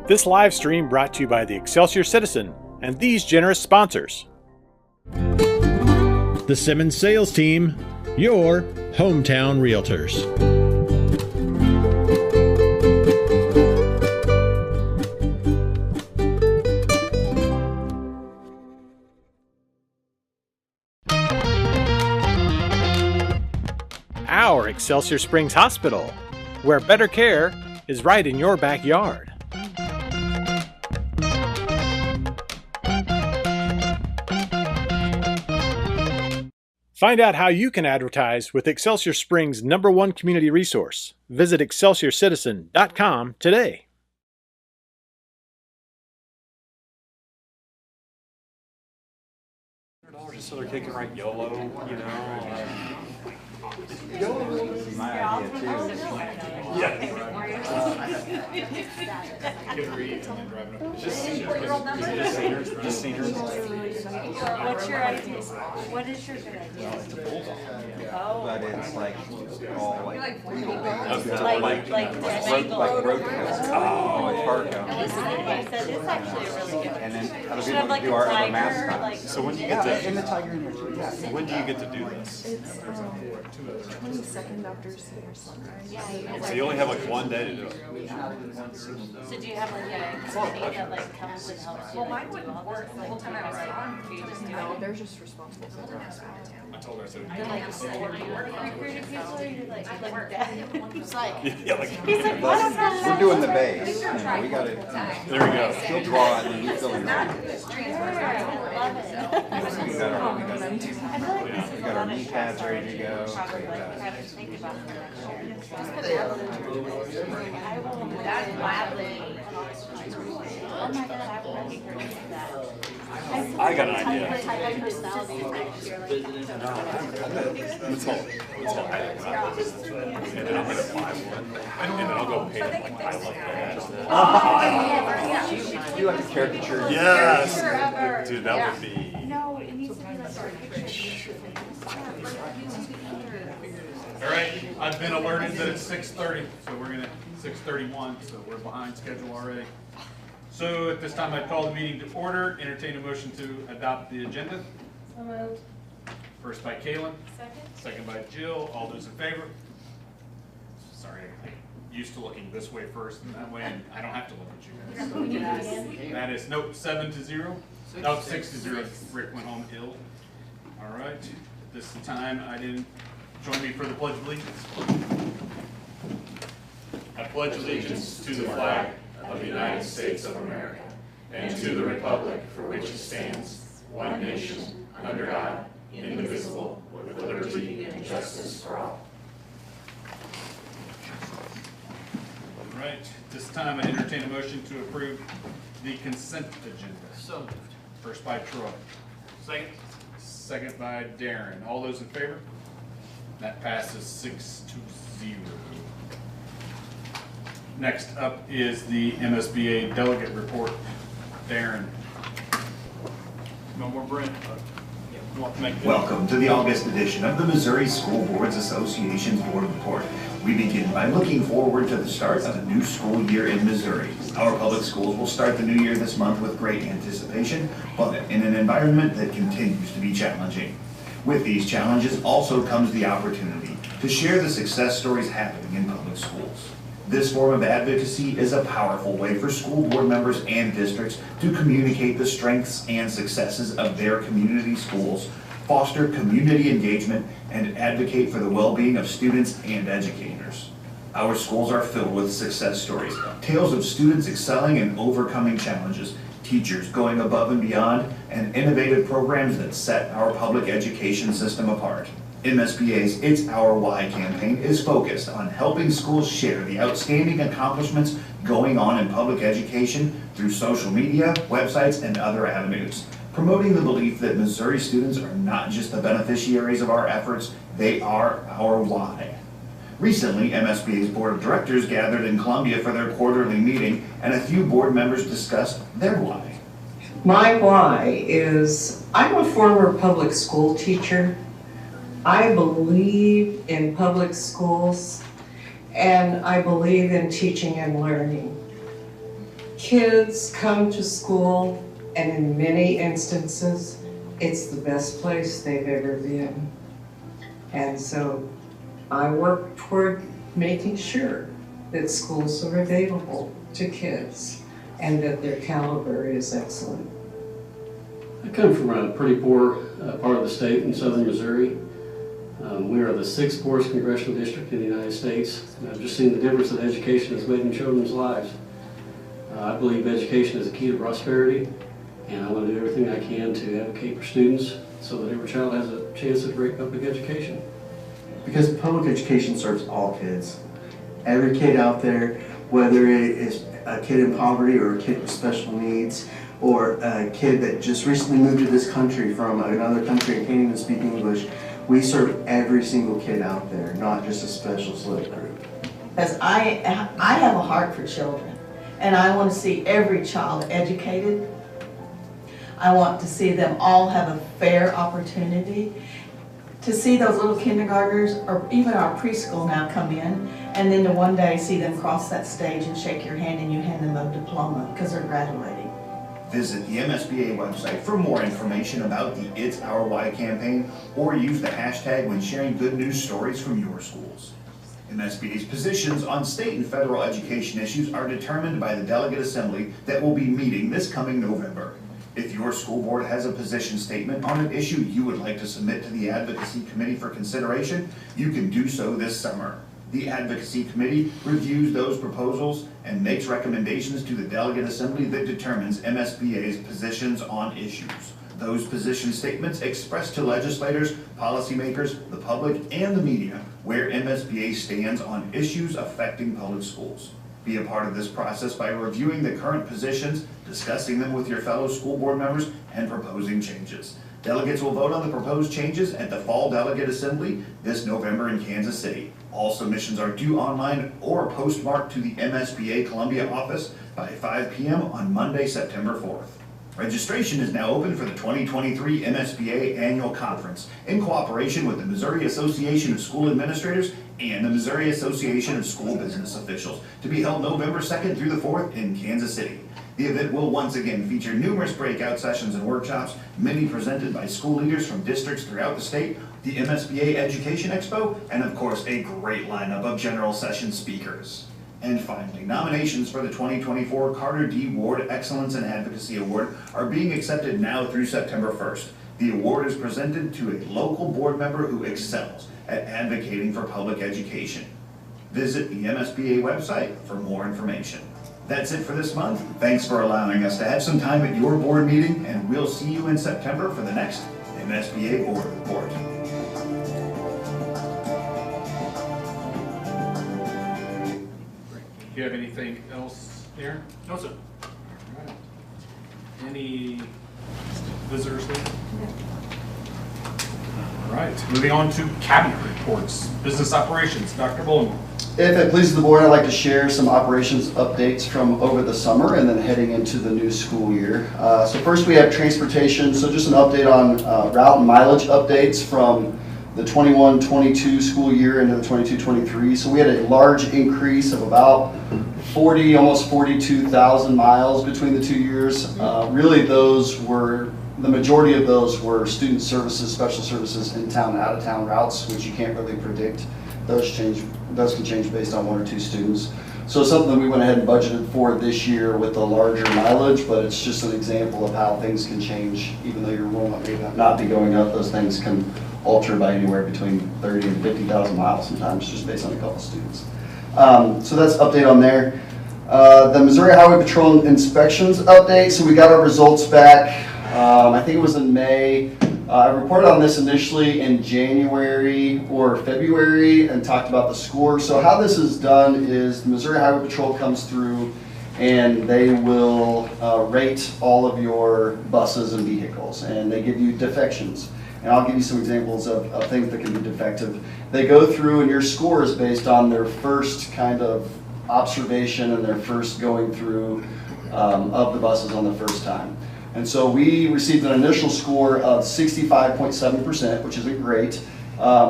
This live stream brought to you by the Excelsior Citizen and these generous sponsors. The Simmons Sales Team, your hometown realtors. Our Excelsior Springs Hospital, where better care is right in your backyard. Find out how you can advertise with Excelsior Springs' #1 community resource. Visit excelsiorcitizen.com today. $100 just so they're kicking right YOLO, you know. YOLO is my idea too. Yeah. Just seniors. What's your idea? What is your good idea? But it's like all like legal bands. Like road trips. Oh, Parco. It's actually a really good. And then other Should have people like do a our other tiger, mascots. like. So when do you get And the to, tiger in there too. Yeah. when do you get to do this? It's 22nd after senior sunrise. So you only have like one day to do it. So do you have like a company that like comes and helps you like do all this? Like, do you just do No, it? they're just responsible for the rest of the town. I told her, I said, You're like, so do you work for recruiting people or you're like that? He's like, yeah, like, he's like, what is that? We're doing the base. You know, we got it. there we go. She'll draw it and then you fill in the I love it. we got our knee pads ready to go. Think about it next year. I will gladly. Oh my God, I will be great at that. I got an idea. Type of personality next year. Let's hold Alex out. And then I'm gonna buy one. And then I'll go pay them like I love that. You like a caricature. Yes! Dude, that would be. No, it needs to be like our picture. All right, I've been alerted that it's 6:30, so we're gonna, 6:31, so we're behind schedule already. So at this time, I call the meeting to order, entertain a motion to adopt the agenda. So moved. First by Kaylin, Second? second by Jill, all those in favor? Sorry, I'm used to looking this way first, and that way I don't have to look at you guys. That is, nope, 7-0, no, 6-0, Rick went home ill. All right, at this time, join me for the Pledge of Allegiance. I pledge allegiance to the flag of the United States of America, and to the republic for which it stands, one nation, under God, indivisible, with liberty and justice for all. All right, at this time, I entertain a motion to approve the consent agenda. So moved. First by Troy. Second. Second by Darren. All those in favor? That passes 6-0. Next up is the MSBA delegate report. Darren. No more Brent. You want to make this? Welcome to the August edition of the Missouri School Boards Association's Board Report. We begin by looking forward to the start of a new school year in Missouri. Our public schools will start the new year this month with great anticipation, but in an environment that continues to be challenging. With these challenges also comes the opportunity to share the success stories happening in public schools. This form of advocacy is a powerful way for school board members and districts to communicate the strengths and successes of their community schools, foster community engagement, and advocate for the well-being of students and educators. Our schools are filled with success stories, tales of students excelling and overcoming challenges, teachers going above and beyond, and innovative programs that set our public education system apart. MSBA's It's Our Why campaign is focused on helping schools share the outstanding accomplishments going on in public education through social media, websites, and other avenues, promoting the belief that Missouri students are not just the beneficiaries of our efforts, they are our why. Recently, MSBA's Board of Directors gathered in Columbia for their quarterly meeting, and a few board members discussed their why. My why is I'm a former public school teacher. I believe in public schools, and I believe in teaching and learning. Kids come to school, and in many instances, it's the best place they've ever been. And so I work toward making sure that schools are available to kids and that their caliber is excellent. I come from a pretty poor part of the state in southern Missouri. We are the 6th poorest congressional district in the United States, and I've just seen the difference that education has made in children's lives. I believe education is the key to prosperity, and I want to do everything I can to advocate for students so that every child has a chance at a great public education. Because public education serves all kids. Every kid out there, whether it is a kid in poverty or a kid with special needs, or a kid that just recently moved to this country from another country and can't even speak English, we serve every single kid out there, not just a special select group. Because I have a heart for children, and I want to see every child educated. I want to see them all have a fair opportunity. To see those little kindergartners or even our preschool now come in, and then to one day see them cross that stage and shake your hand and you hand them a diploma because they're graduating. Visit the MSBA website for more information about the It's Our Why campaign, or use the hashtag when sharing good news stories from your schools. MSBA's positions on state and federal education issues are determined by the Delegate Assembly that will be meeting this coming November. If your school board has a position statement on an issue you would like to submit to the Advocacy Committee for consideration, you can do so this summer. The Advocacy Committee reviews those proposals and makes recommendations to the Delegate Assembly that determines MSBA's positions on issues. Those position statements express to legislators, policymakers, the public, and the media where MSBA stands on issues affecting public schools. Be a part of this process by reviewing the current positions, discussing them with your fellow school board members, and proposing changes. Delegates will vote on the proposed changes at the Fall Delegate Assembly this November in Kansas City. All submissions are due online or postmarked to the MSBA Columbia office by 5 p.m. on Monday, September 4th. Registration is now open for the 2023 MSBA Annual Conference in cooperation with the Missouri Association of School Administrators and the Missouri Association of School Business Officials, to be held November 2nd through the 4th in Kansas City. The event will once again feature numerous breakout sessions and workshops, many presented by school leaders from districts throughout the state, the MSBA Education Expo, and of course a great lineup of general session speakers. And finally, nominations for the 2024 Carter D. Ward Excellence in Advocacy Award are being accepted now through September 1st. The award is presented to a local board member who excels at advocating for public education. Visit the MSBA website for more information. That's it for this month. Thanks for allowing us to have some time at your board meeting, and we'll see you in September for the next MSBA Board Report. Do you have anything else, Aaron? No, sir. All right. Any visitors there? All right, moving on to cabinet reports. Business operations, Dr. Bullenwell. If it pleases the board, I'd like to share some operations updates from over the summer and then heading into the new school year. So first we have transportation. So just an update on route and mileage updates from the 21-22 school year into the 22-23. So we had a large increase of about 40, almost 42,000 miles between the 2 years. Really the majority of those were student services, special services, in-town and out-of-town routes, which you can't really predict. Those can change based on 1 or 2 students. So it's something that we went ahead and budgeted for this year with the larger mileage, but it's just an example of how things can change. Even though your enrollment may not be going up, those things can alter by anywhere between 30 and 50,000 miles sometimes, just based on a couple students. So that's update on there. The Missouri Highway Patrol inspections update. So we got our results back, I think it was in May. I reported on this initially in January or February and talked about the score. So how this is done is the Missouri Highway Patrol comes through and they will rate all of your buses and vehicles, and they give you defections. And I'll give you some examples of things that can be defective. They go through, and your score is based on their first kind of observation and their first going through of the buses on the first time. And so we received an initial score of 65.7%, which isn't great,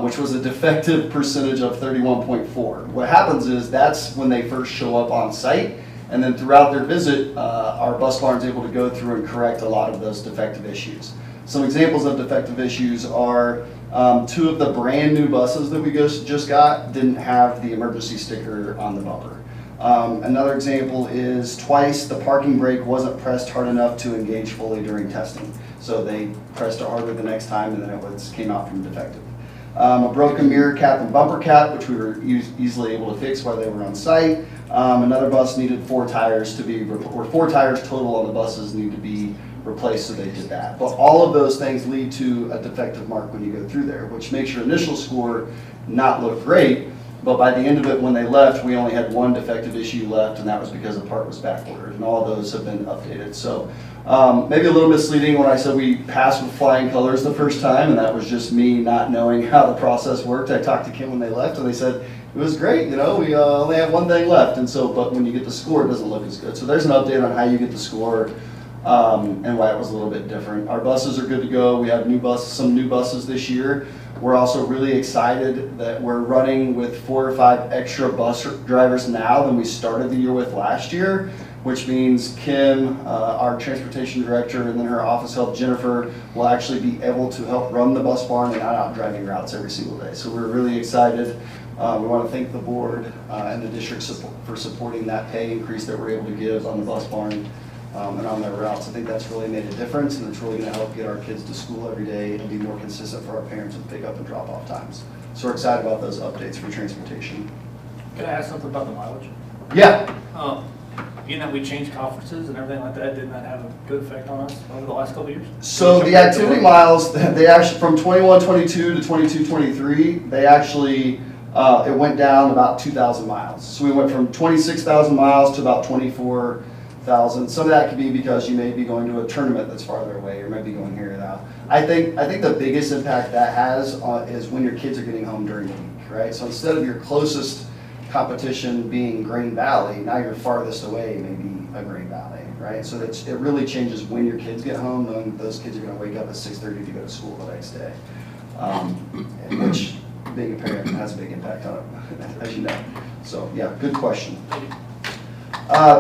which was a defective percentage of 31.4. What happens is that's when they first show up on site, And then throughout their visit, our bus barn is able to go through and correct a lot of those defective issues. Some examples of defective issues are 2 of the brand new buses that we just got didn't have the emergency sticker on the bumper. Another example is twice the parking brake wasn't pressed hard enough to engage fully during testing. So they pressed it harder the next time and then it came out from defective. A broken mirror cap and bumper cap, which we were easily able to fix while they were on site. Another bus needed 4 tires to be, or 4 tires total on the buses need to be replaced, so they did that. But all of those things lead to a defective mark when you go through there, which makes your initial score not look great. But by the end of it, when they left, we only had 1 defective issue left, and that was because the part was backordered, and all of those have been updated. So maybe a little misleading when I said we passed with flying colors the first time, and that was just me not knowing how the process worked. I talked to Kim when they left, and they said, it was great, you know, we only have 1 thing left. And so, but when you get the score, it doesn't look as good. So there's an update on how you get the score and why it was a little bit different. Our buses are good to go. We have some new buses this year. We're also really excited that we're running with 4 or 5 extra bus drivers now than we started the year with last year, which means Kim, our transportation director, and then her office help, Jennifer, will actually be able to help run the bus barn and not out driving routes every single day. So we're really excited. We want to thank the board and the district for supporting that pay increase that we're able to give on the bus barn and on their routes. I think that's really made a difference, and it's really going to help get our kids to school every day and be more consistent for our parents with pick up and drop off times. So we're excited about those updates for transportation. Can I ask something about the mileage? Yeah. Being that we changed conferences and everything like that, didn't that have a good effect on us over the last couple of years? So the activity miles, they actually, from 21-22 to 22-23, they actually, it went down about 2,000 miles. So we went from 26,000 miles to about 24,000. Some of that could be because you may be going to a tournament that's farther away, or might be going here or there. I think the biggest impact that has is when your kids are getting home during the week, right? So instead of your closest competition being Green Valley, now your farthest away may be a Green Valley, right? So it really changes when your kids get home, knowing that those kids are going to wake up at 6:30 to go to school the next day, which being a parent has a big impact on it, as you know. So yeah, good question.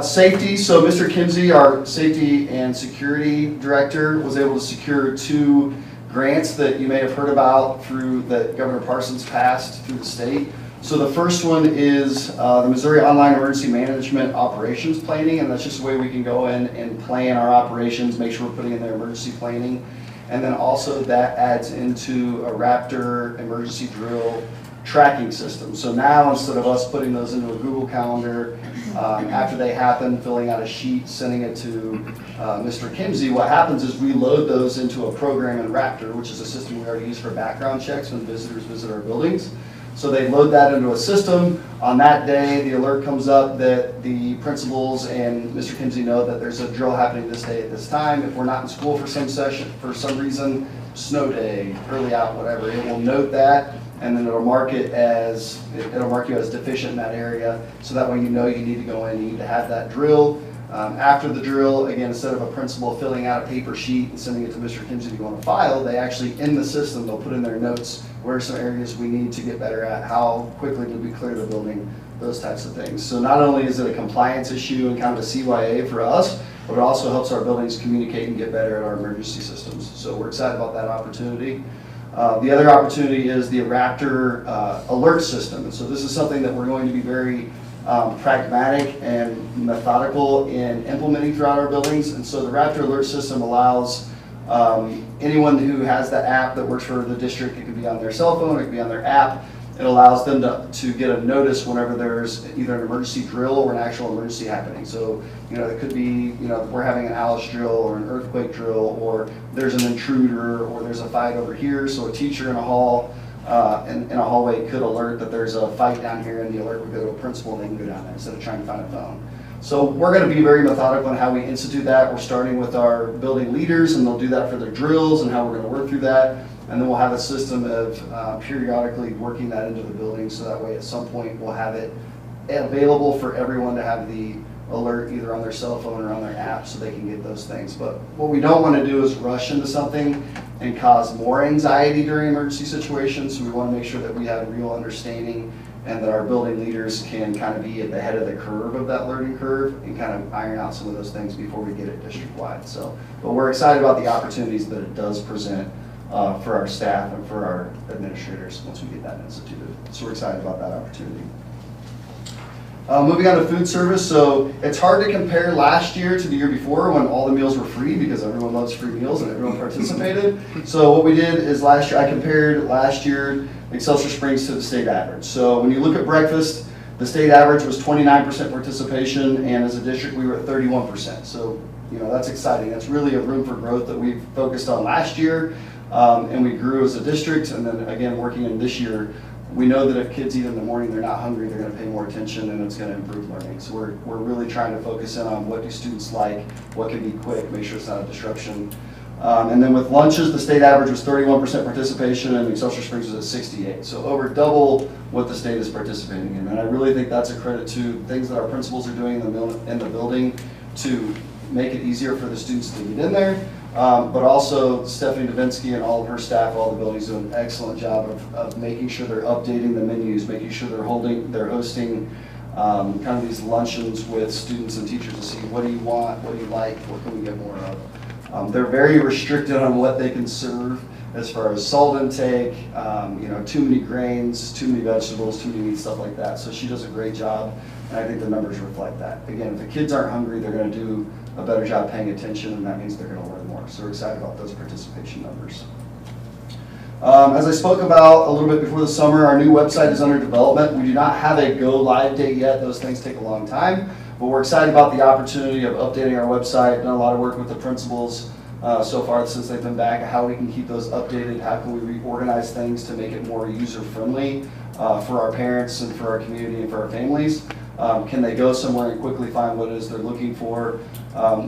Safety, so Mr. Kinsey, our safety and security director, was able to secure 2 grants that you may have heard about through that Governor Parsons passed through the state. So the first one is the Missouri Online Emergency Management Operations Planning, and that's just a way we can go in and plan our operations, make sure we're putting in their emergency planning. And then also that adds into a Raptor emergency drill tracking system. So now instead of us putting those into a Google Calendar, after they happen, filling out a sheet, sending it to Mr. Kimsey, what happens is we load those into a program in Raptor, which is a system we already use for background checks when visitors visit our buildings. So they load that into a system. On that day, the alert comes up that the principals and Mr. Kimsey know that there's a drill happening this day at this time. If we're not in school for some reason, snow day, early out, whatever, it will note that, and then it'll mark you as deficient in that area. So that way you know you need to go in, you need to have that drill. After the drill, again, instead of a principal filling out a paper sheet and sending it to Mr. Kimsey to go on a file, they actually, in the system, they'll put in their notes, where are some areas we need to get better at, how quickly did we clear the building, those types of things. So not only is it a compliance issue and kind of a CYA for us, but it also helps our buildings communicate and get better at our emergency systems. So we're excited about that opportunity. The other opportunity is the Raptor alert system. And so this is something that we're going to be very pragmatic and methodical in implementing throughout our buildings. And so the Raptor alert system allows anyone who has the app that works for the district, it could be on their cell phone, it could be on their app, it allows them to get a notice whenever there's either an emergency drill or an actual emergency happening. So, you know, it could be, you know, we're having an Alice drill or an earthquake drill, or there's an intruder, or there's a fight over here. So a teacher in a hall, in a hallway could alert that there's a fight down here, and the alert would go to a principal, and they can go down there instead of trying to find a phone. So we're going to be very methodical in how we institute that. We're starting with our building leaders, and they'll do that for their drills and how we're going to work through that. And then we'll have a system of periodically working that into the building, so that way at some point we'll have it available for everyone to have the alert either on their cell phone or on their app, so they can get those things. But what we don't want to do is rush into something and cause more anxiety during emergency situations. So we want to make sure that we have real understanding and that our building leaders can kind of be at the head of the curve of that learning curve and kind of iron out some of those things before we get it district-wide. So, but we're excited about the opportunities that it does present for our staff and for our administrators once we get that instituted. So we're excited about that opportunity. Moving on to food service, so it's hard to compare last year to the year before when all the meals were free because everyone loves free meals and everyone participated. So what we did is last year, I compared last year Excelsior Springs to the state average. So when you look at breakfast, the state average was 29% participation, and as a district we were at 31%. So you know, that's exciting. That's really a room for growth that we've focused on last year, and we grew as a district, and then again working in this year. We know that if kids eat in the morning, they're not hungry, they're going to pay more attention, and it's going to improve learning. So we're really trying to focus in on what do students like, what can be quick, make sure it's not a disruption. And then with lunches, the state average was 31% participation, and Excelsior Springs was at 68%. So over double what the state is participating in. And I really think that's a credit to things that our principals are doing in the building to make it easier for the students to get in there. But also Stephanie Davinsky and all of her staff, all the buildings do an excellent job of making sure they're updating the menus, making sure they're hosting kind of these luncheons with students and teachers to see what do you want, what do you like, what can we get more of. They're very restricted on what they can serve as far as salt intake, you know, too many grains, too many vegetables, too many meat, stuff like that. So she does a great job, and I think the numbers reflect that. Again, if the kids aren't hungry, they're going to do a better job paying attention, and that means they're going to learn more. So we're excited about those participation numbers. As I spoke about a little bit before the summer, our new website is under development. We do not have a go live date yet. Those things take a long time, but we're excited about the opportunity of updating our website. Done a lot of work with the principals so far since they've been back, how we can keep those updated, how can we reorganize things to make it more user-friendly for our parents and for our community and for our families. Can they go somewhere and quickly find what it is they're looking for?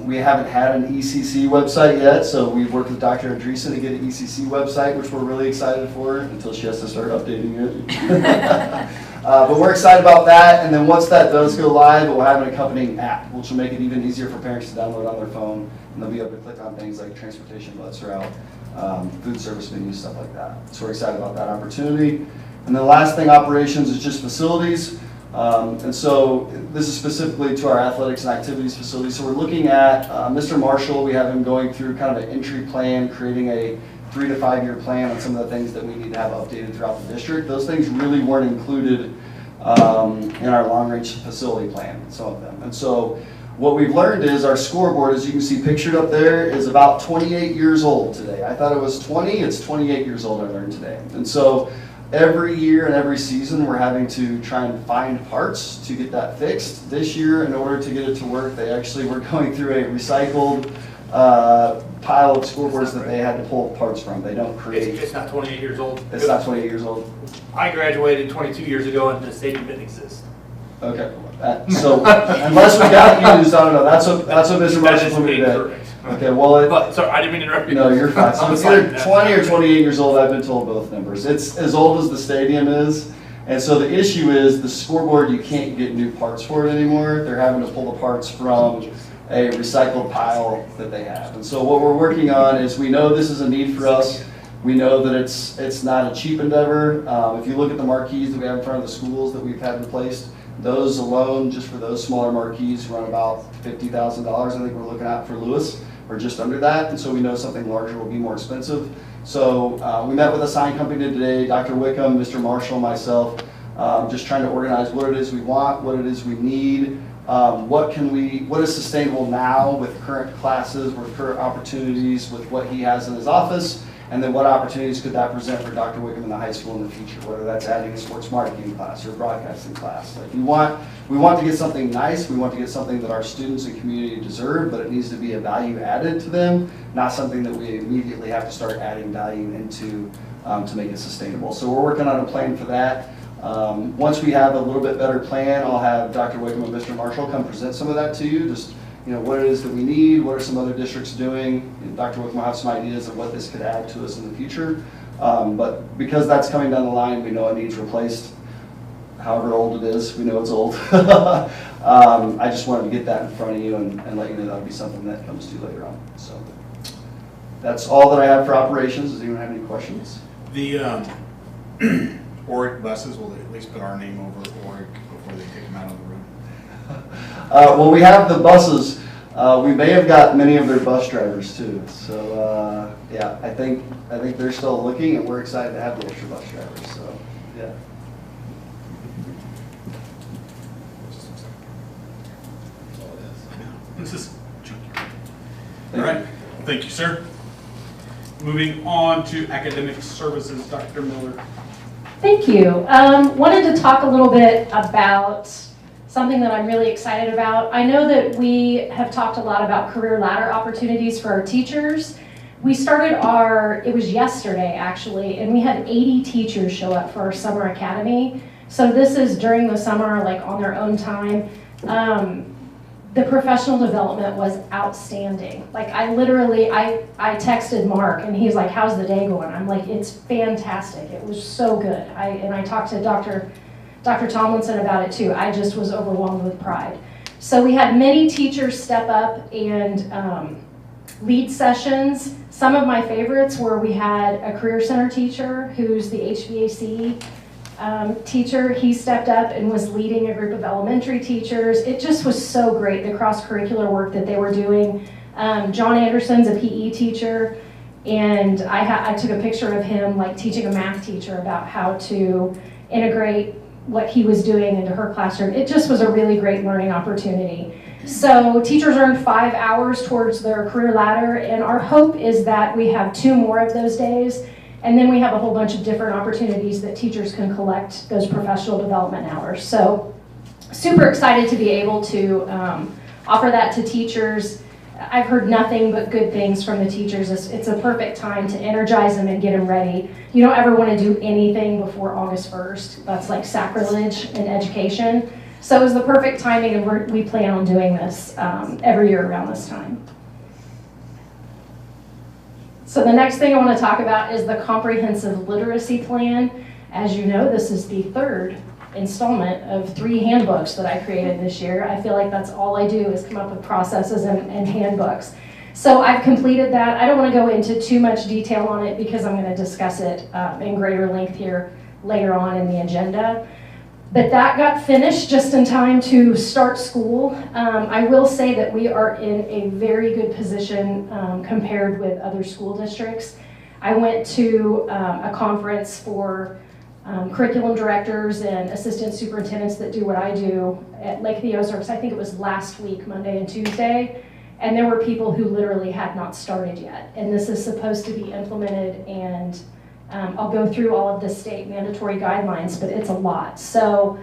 We haven't had an ECC website yet, so we've worked with Dr. Andreessen to get an ECC website, which we're really excited for until she has to start updating it. But we're excited about that, and then once that does go live, we'll have an accompanying app, which will make it even easier for parents to download on their phone, and they'll be able to click on things like transportation bus route, food service menus, stuff like that. So we're excited about that opportunity. And the last thing, operations, is just facilities. And so this is specifically to our athletics and activities facility. So we're looking at Mr. Marshall. We have him going through kind of an entry plan, creating a 3 to 5 year plan on some of the things that we need to have updated throughout the district. Those things really weren't included in our long-range facility plan, some of them. And so what we've learned is our scoreboard, as you can see pictured up there, is about 28 years old today. I thought it was 20, it's 28 years old I learned today. And so every year and every season we're having to try and find parts to get that fixed. This year, in order to get it to work, they actually were going through a recycled pile of scoreboards that they had to pull parts from. They don't create. It's not 28 years old. It's not 28 years old. I graduated 22 years ago and the stadium didn't exist. Okay. So unless we got used, I don't know. That's what Mr. Marshall told me today. Okay, well, but sorry, I didn't mean to interrupt you. No, you're fine. So it's either 20 or 28 years old. I've been told both numbers. It's as old as the stadium is, and so the issue is the scoreboard. You can't get new parts for it anymore. They're having to pull the parts from a recycled pile that they have. And so what we're working on is, we know this is a need for us. We know that it's not a cheap endeavor. If you look at the marquees that we have in front of the schools that we've had replaced, those alone, just for those smaller marquees, run about $50,000. I think we're looking at for Lewis, or just under that. And so we know something larger will be more expensive. So we met with a sign company today, Dr. Wickham, Mr. Marshall, myself, just trying to organize what it is we want, what it is we need, what is sustainable now with current classes, with current opportunities, with what he has in his office, and then what opportunities could that present for Dr. Wickham in the high school in the future, whether that's adding a sports marketing class or a broadcasting class. Like we want to get something nice, we want to get something that our students and community deserve, but it needs to be a value added to them, not something that we immediately have to start adding value into to make it sustainable. So we're working on a plan for that. Once we have a little bit better plan, I'll have Dr. Wickham and Mr. Marshall come present some of that to you. Just what it is that we need, what are some other districts doing. Dr. Wickham will have some ideas of what this could add to us in the future. But because that's coming down the line, we know it needs replaced. However old it is, we know it's old. I just wanted to get that in front of you and let you know that'll be something that comes to later on. So that's all that I have for operations. Does anyone have any questions? Oric buses, will they at least put our name over Oric before they take them out on the road? Well, we have the buses. We may have got many of their bus drivers too. So yeah, I think they're still looking, and we're excited to have the extra bus drivers. So yeah. This is chunky. All right, thank you, sir. Moving on to academic services, Dr. Miller. Thank you. Wanted to talk a little bit about something that I'm really excited about. I know that we have talked a lot about career ladder opportunities for our teachers. We started it was yesterday actually, and we had 80 teachers show up for our summer academy. So this is during the summer, like on their own time. The professional development was outstanding. Like I texted Mark and he's like, how's the day going? I'm like, it's fantastic. It was so good. I talked to Dr. Tomlinson about it too. I just was overwhelmed with pride. So we had many teachers step up and lead sessions. Some of my favorites were we had a career center teacher who's the HVAC teacher. He stepped up and was leading a group of elementary teachers. It just was so great, the cross-curricular work that they were doing. John Anderson's a PE teacher, and I took a picture of him like teaching a math teacher about how to integrate what he was doing into her classroom. It just was a really great learning opportunity. So teachers earned 5 hours towards their career ladder, and our hope is that we have 2 more of those days. And then we have a whole bunch of different opportunities that teachers can collect those professional development hours. So super excited to be able to offer that to teachers. I've heard nothing but good things from the teachers. It's a perfect time to energize them and get them ready. You don't ever want to do anything before August 1st. That's like sacrilege in education. So it was the perfect timing, and we plan on doing this every year around this time. So the next thing I want to talk about is the comprehensive literacy plan. As you know, this is the 3rd installment of 3 handbooks that I created this year. I feel like that's all I do is come up with processes and handbooks. So I've completed that. I don't want to go into too much detail on it because I'm going to discuss it in greater length here later on in the agenda. But that got finished just in time to start school. I will say that we are in a very good position compared with other school districts. I went to a conference for curriculum directors and assistant superintendents that do what I do at Lake of the Ozarks. I think it was last week, Monday and Tuesday. And there were people who literally had not started yet. And this is supposed to be implemented, and I'll go through all of the state mandatory guidelines, but it's a lot. So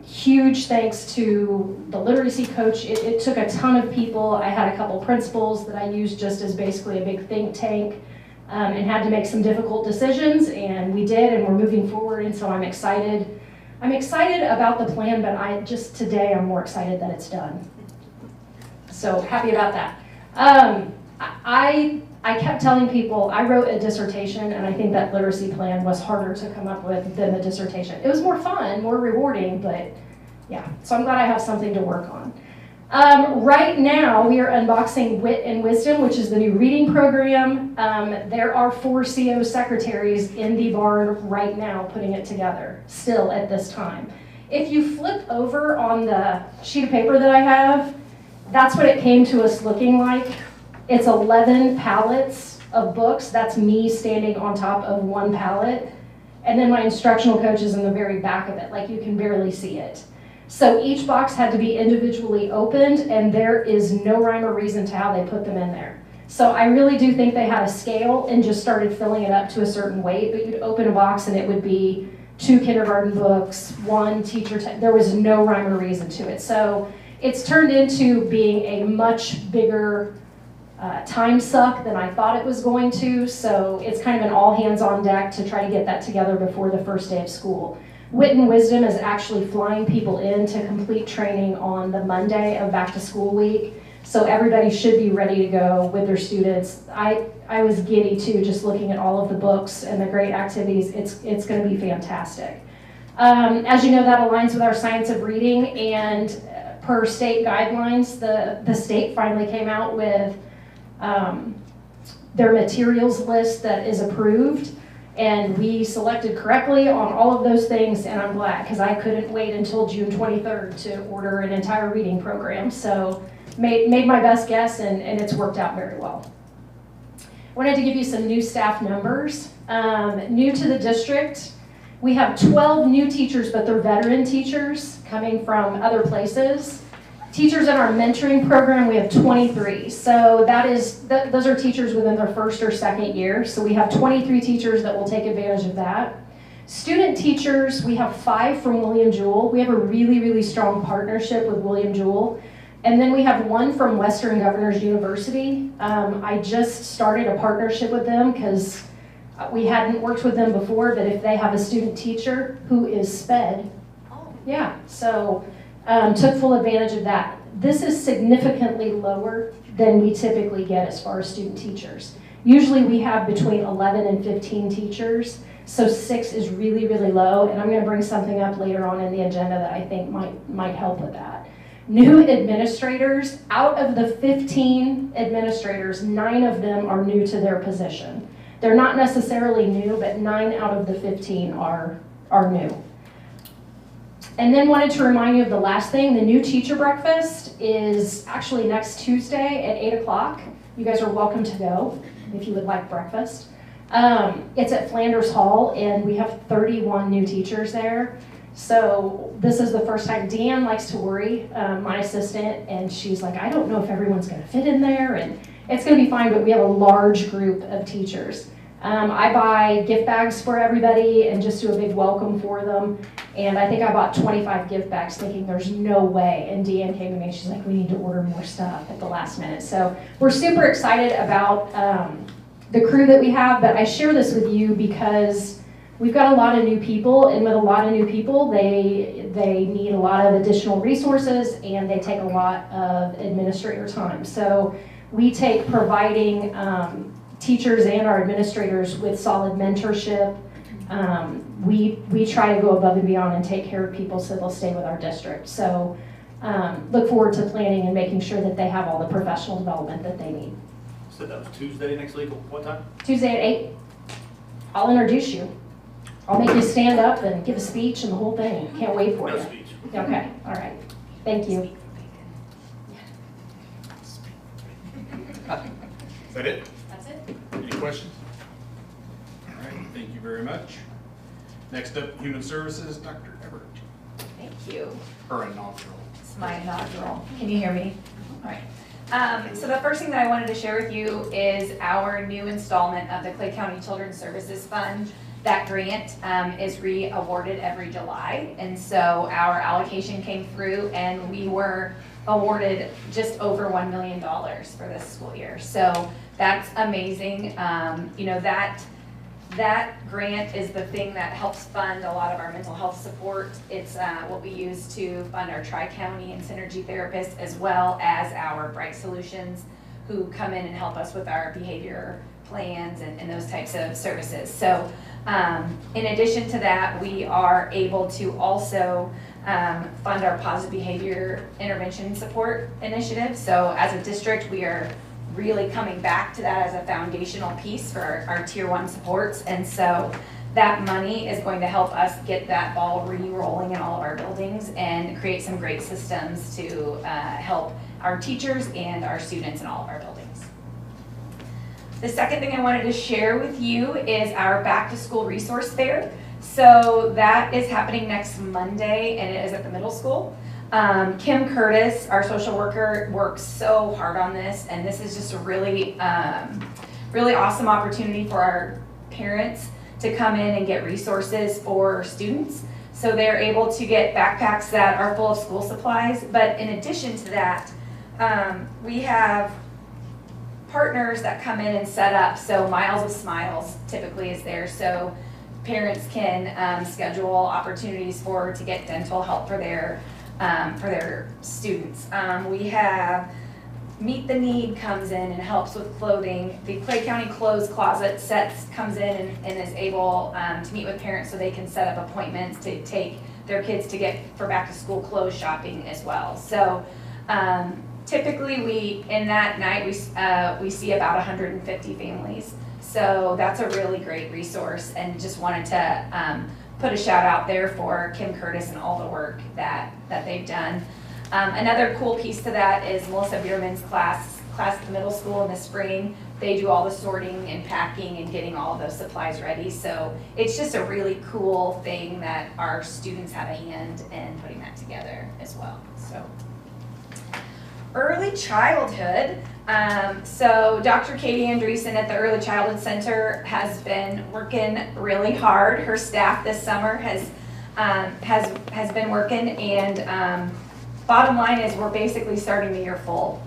huge thanks to the literacy coach. It took a ton of people. I had a couple principals that I used just as basically a big think tank and had to make some difficult decisions, and we did, and we're moving forward, and so I'm excited. I'm excited about the plan, but today I'm more excited that it's done. So happy about that. I kept telling people I wrote a dissertation, and I think that literacy plan was harder to come up with than the dissertation. It was more fun, more rewarding, but yeah, so I'm glad I have something to work on. Right now, we are unboxing Wit and Wisdom, which is the new reading program. There are 4 CO secretaries in the barn right now putting it together, still at this time. If you flip over on the sheet of paper that I have, that's what it came to us looking like. It's 11 pallets of books. That's me standing on top of 1 pallet. And then my instructional coach is in the very back of it, like you can barely see it. So each box had to be individually opened, and there is no rhyme or reason to how they put them in there. So I really do think they had a scale and just started filling it up to a certain weight, but you'd open a box and it would be 2 kindergarten books, 1 teacher, there was no rhyme or reason to it. So it's turned into being a much bigger time suck than I thought it was going to, so it's kind of an all hands on deck to try to get that together before the first day of school. Wit and Wisdom is actually flying people in to complete training on the Monday of back to school week, so everybody should be ready to go with their students. I was giddy too, just looking at all of the books and the great activities. It's going to be fantastic. As you know, that aligns with our science of reading, and per state guidelines, the state finally came out with their materials list that is approved, And we selected correctly on all of those things, and I'm glad, because I couldn't wait until June 23rd to order an entire reading program. So made my best guess, and it's worked out very well. Wanted to give you some new staff numbers. New to the district, we have 12 new teachers, but they're veteran teachers coming from other places. Teachers in our mentoring program, we have 23. So those are teachers within their first or second year. So we have 23 teachers that will take advantage of that. Student teachers, we have 5 from William Jewell. We have a really, really strong partnership with William Jewell. And then we have 1 from Western Governors University. I just started a partnership with them because we hadn't worked with them before, but if they have a student teacher who is SPED, yeah, so took full advantage of that. This is significantly lower than we typically get as far as student teachers. Usually we have between 11 and 15 teachers, so 6 is really, really low, and I'm going to bring something up later on in the agenda that I think might help with that. New administrators, out of the 15 administrators, 9 of them are new to their position. They're not necessarily new, but 9 out of the 15 are new. And then wanted to remind you of the last thing. The new teacher breakfast is actually next Tuesday at 8 o'clock. You guys are welcome to go if you would like breakfast. It's at Flanders Hall, and we have 31 new teachers there. So this is the first time. Deanne likes to worry, my assistant, and she's like, I don't know if everyone's going to fit in there, and it's going to be fine, but we have a large group of teachers. I buy gift bags for everybody and just do a big welcome for them. And I think I bought 25 gift bags thinking there's no way. And Deanne came to me and she's like, we need to order more stuff at the last minute. So we're super excited about the crew that we have, but I share this with you because we've got a lot of new people, and with a lot of new people, they need a lot of additional resources and they take a lot of administrator time. So we take providing teachers and our administrators with solid mentorship. We try to go above and beyond and take care of people so they'll stay with our district. So look forward to planning and making sure that they have all the professional development that they need. So that was Tuesday next week, what time? Tuesday at 8. I'll introduce you. I'll make you stand up and give a speech and the whole thing. Can't wait for you. No speech. Okay, all right. Thank you. Is that it? That's it. Any questions? All right, thank you very much. Next up, Human Services, Dr. Everett. Thank you. Her inaugural. It's my inaugural. Can you hear me? All right. So the first thing that I wanted to share with you is our new installment of the Clay County Children's Services Fund. That grant is re-awarded every July, and so our allocation came through and we were awarded just over $1 million for this school year. So that's amazing. You know, that grant is the thing that helps fund a lot of our mental health support. It's what we use to fund our Tri-County and Synergy therapists, as well as our Bright Solutions, who come in and help us with our behavior plans and those types of services. So in addition to that, we are able to also fund our positive behavior intervention support initiative. So as a district, we are really coming back to that as a foundational piece for our tier 1 supports. And so that money is going to help us get that ball re-rolling in all of our buildings and create some great systems to help our teachers and our students in all of our buildings. The second thing I wanted to share with you is our back to school resource fair. So that is happening next Monday, and it is at the middle school. Kim Curtis, our social worker, works so hard on this, and this is just a really, really awesome opportunity for our parents to come in and get resources for students. So they're able to get backpacks that are full of school supplies, but in addition to that, we have partners that come in and set up. So Miles of Smiles typically is there, so parents can schedule opportunities to get dental help for their students. We have Meet the Need comes in and helps with clothing. The Clay County Clothes Closet comes in and is able to meet with parents so they can set up appointments to take their kids to get for back to school clothes shopping as well. So typically in that night we see about 150 families. So So that's a really great resource, and just wanted to put a shout out there for Kim Curtis and all the work that they've done. Another cool piece to that is Melissa Bierman's class at the middle school in the spring. They do all the sorting and packing and getting all of those supplies ready. So it's just a really cool thing that our students have a hand in putting that together as well. So early childhood. So Dr. Katie Andreessen at the Early Childhood Center has been working really hard. Her staff this summer has been working, and bottom line is we're basically starting the year full.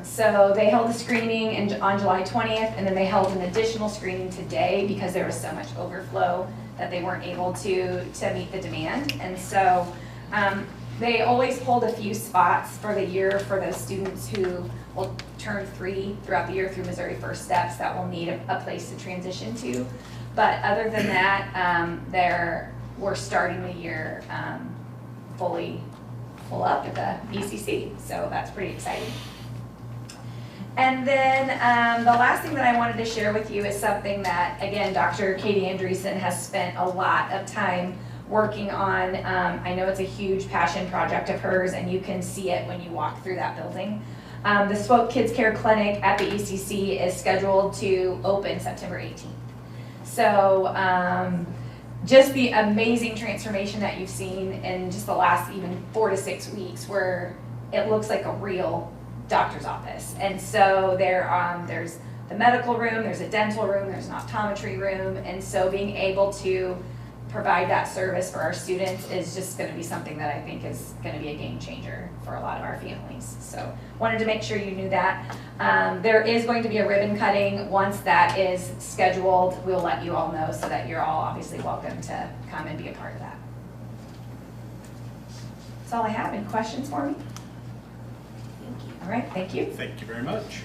So they held a screening on July 20th, and then they held an additional screening today because there was so much overflow that they weren't able to meet the demand. And so they always hold a few spots for the year for those students who will turn 3 throughout the year through Missouri First Steps that will need a place to transition to. But other than that, we're starting the year fully full up at the ECC, so that's pretty exciting. And then the last thing that I wanted to share with you is something that, again, Dr. Katie Andreessen has spent a lot of time working on. I know it's a huge passion project of hers, and you can see it when you walk through that building. The Swope Kids Care Clinic at the ECC is scheduled to open September 18th. So just the amazing transformation that you've seen in just the last even 4 to 6 weeks, where it looks like a real doctor's office. And so there's the medical room, there's a dental room, there's an optometry room, and so being able to provide that service for our students is just going to be something that I think is going to be a game changer for a lot of our families. So wanted to make sure you knew that. There is going to be a ribbon cutting. Once that is scheduled, we'll let you all know, so that you're all obviously welcome to come and be a part of that. That's all I have. Any questions for me? All right, thank you. Thank you very much.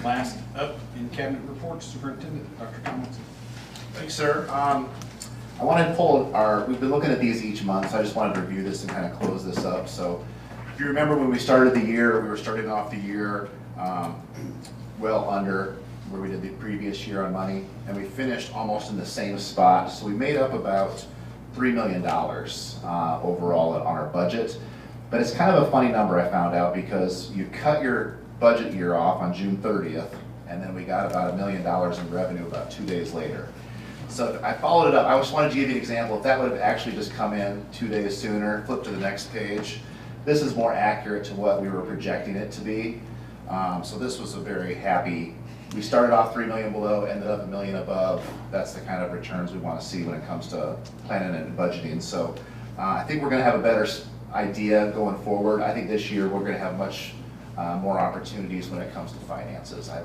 Last up in cabinet reports, Superintendent Dr. Tomlinson. Thanks, sir. I wanted to pull we've been looking at these each month, so I just wanted to review this and kind of close this up. So if you remember when we started the year, we were starting off the year well under where we did the previous year on money, and we finished almost in the same spot. So we made up about $3 million overall on our budget. But it's kind of a funny number, I found out, because you cut your budget year off on June 30th, and then we got about $1 million in revenue about 2 days later. So I followed it up. I just wanted to give you an example. If that would have actually just come in 2 days sooner, flip to the next page. This is more accurate to what we were projecting it to be. So this was a very happy, we started off 3 million below, ended up 1 million above. That's the kind of returns we want to see when it comes to planning and budgeting. So I think we're going to have a better idea going forward. I think this year we're going to have much more opportunities when it comes to finances. I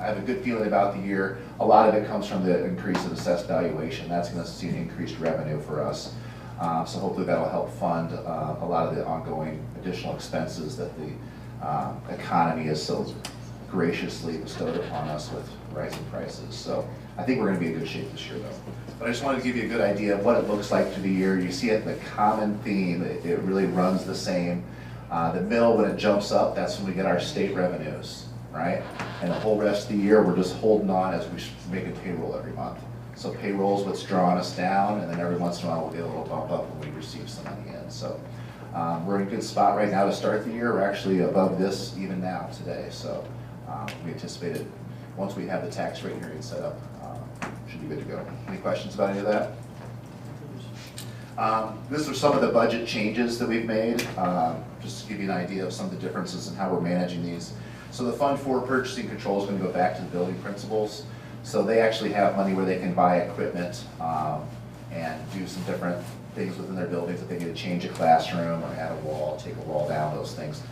have a good feeling about the year. A lot of it comes from the increase of assessed valuation. That's going to see an increased revenue for us. So hopefully that'll help fund a lot of the ongoing additional expenses that the economy has so graciously bestowed upon us with rising prices. So I think we're going to be in good shape this year, though. But I just wanted to give you a good idea of what it looks like through the year. You see it, the common theme, it really runs the same. The middle, when it jumps up, that's when we get our state revenues, right? And the whole rest of the year, we're just holding on as we're making payroll every month. So payroll is what's drawing us down, and then every once in a while we'll get a little bump up when we receive some money in. So we're in a good spot right now to start the year. We're actually above this even now today. So we anticipated once we have the tax rate hearing set up, should be good to go. Any questions about any of that? These are some of the budget changes that we've made, just to give you an idea of some of the differences in how we're managing these. So the Fund 4 purchasing control is going to go back to the building principals. So they actually have money where they can buy equipment and do some different things within their buildings. If they need to change a classroom or add a wall, take a wall down, those things.